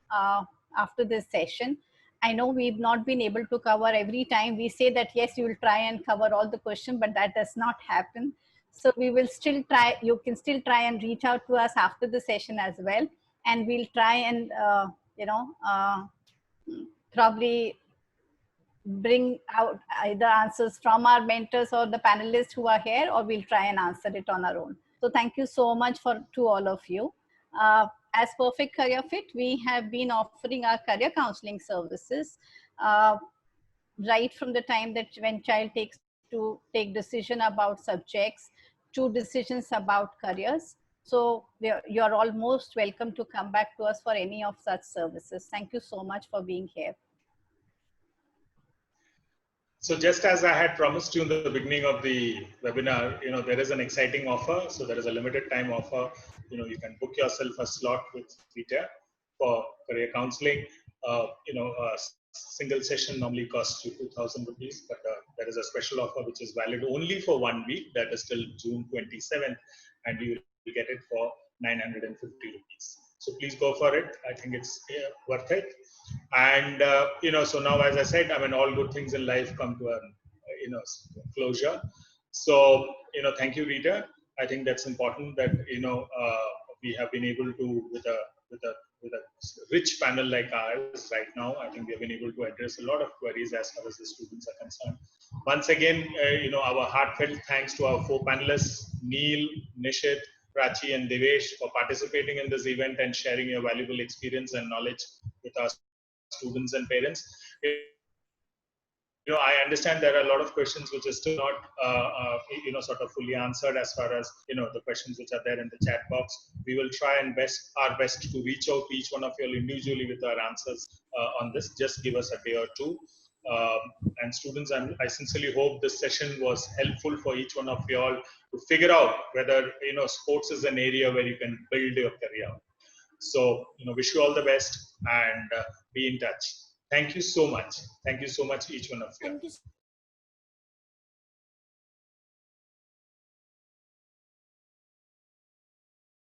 after this session. I know we've not been able to cover every time. We say that yes, you will try and cover all the questions, but that does not happen. So we will still try. You can still try and reach out to us after the session as well, and we'll try and probably bring out either answers from our mentors or the panelists who are here, or we'll try and answer it on our own. So thank you so much to all of you. As Perfect Career Fit, we have been offering our career counseling services right from the time that when child takes to take decision about subjects to decisions about careers. So you're all most welcome to come back to us for any of such services. Thank you so much for being here. So just as I had promised you in the beginning of the webinar, there is an exciting offer. So there is a limited time offer. You can book yourself a slot with Rita for career counseling. A single session normally costs you 2,000 rupees, but there is a special offer which is valid only for 1 week. That is till June 27th, and you will get it for 950 rupees. So please go for it. I think it's worth it. And so now, as I said, all good things in life come to a closure. So thank you, Rita. I think that's important that we have been able to, with a rich panel like ours right now, I think we have been able to address a lot of queries as far as the students are concerned. Once again, our heartfelt thanks to our 4 panelists, Neel, Nishit, Prachi and Divesh, for participating in this event and sharing your valuable experience and knowledge our students and parents. I understand there are a lot of questions which are still not, sort of fully answered as far as, the questions which are there in the chat box. We will try our best to reach out to each one of you all individually with our answers on this. Just give us a day or two. And students, I sincerely hope this session was helpful for each one of you all to figure out whether, sports is an area where you can build your career. So, wish you all the best and be in touch. Thank you so much. Thank you so much, each one of you. Thank you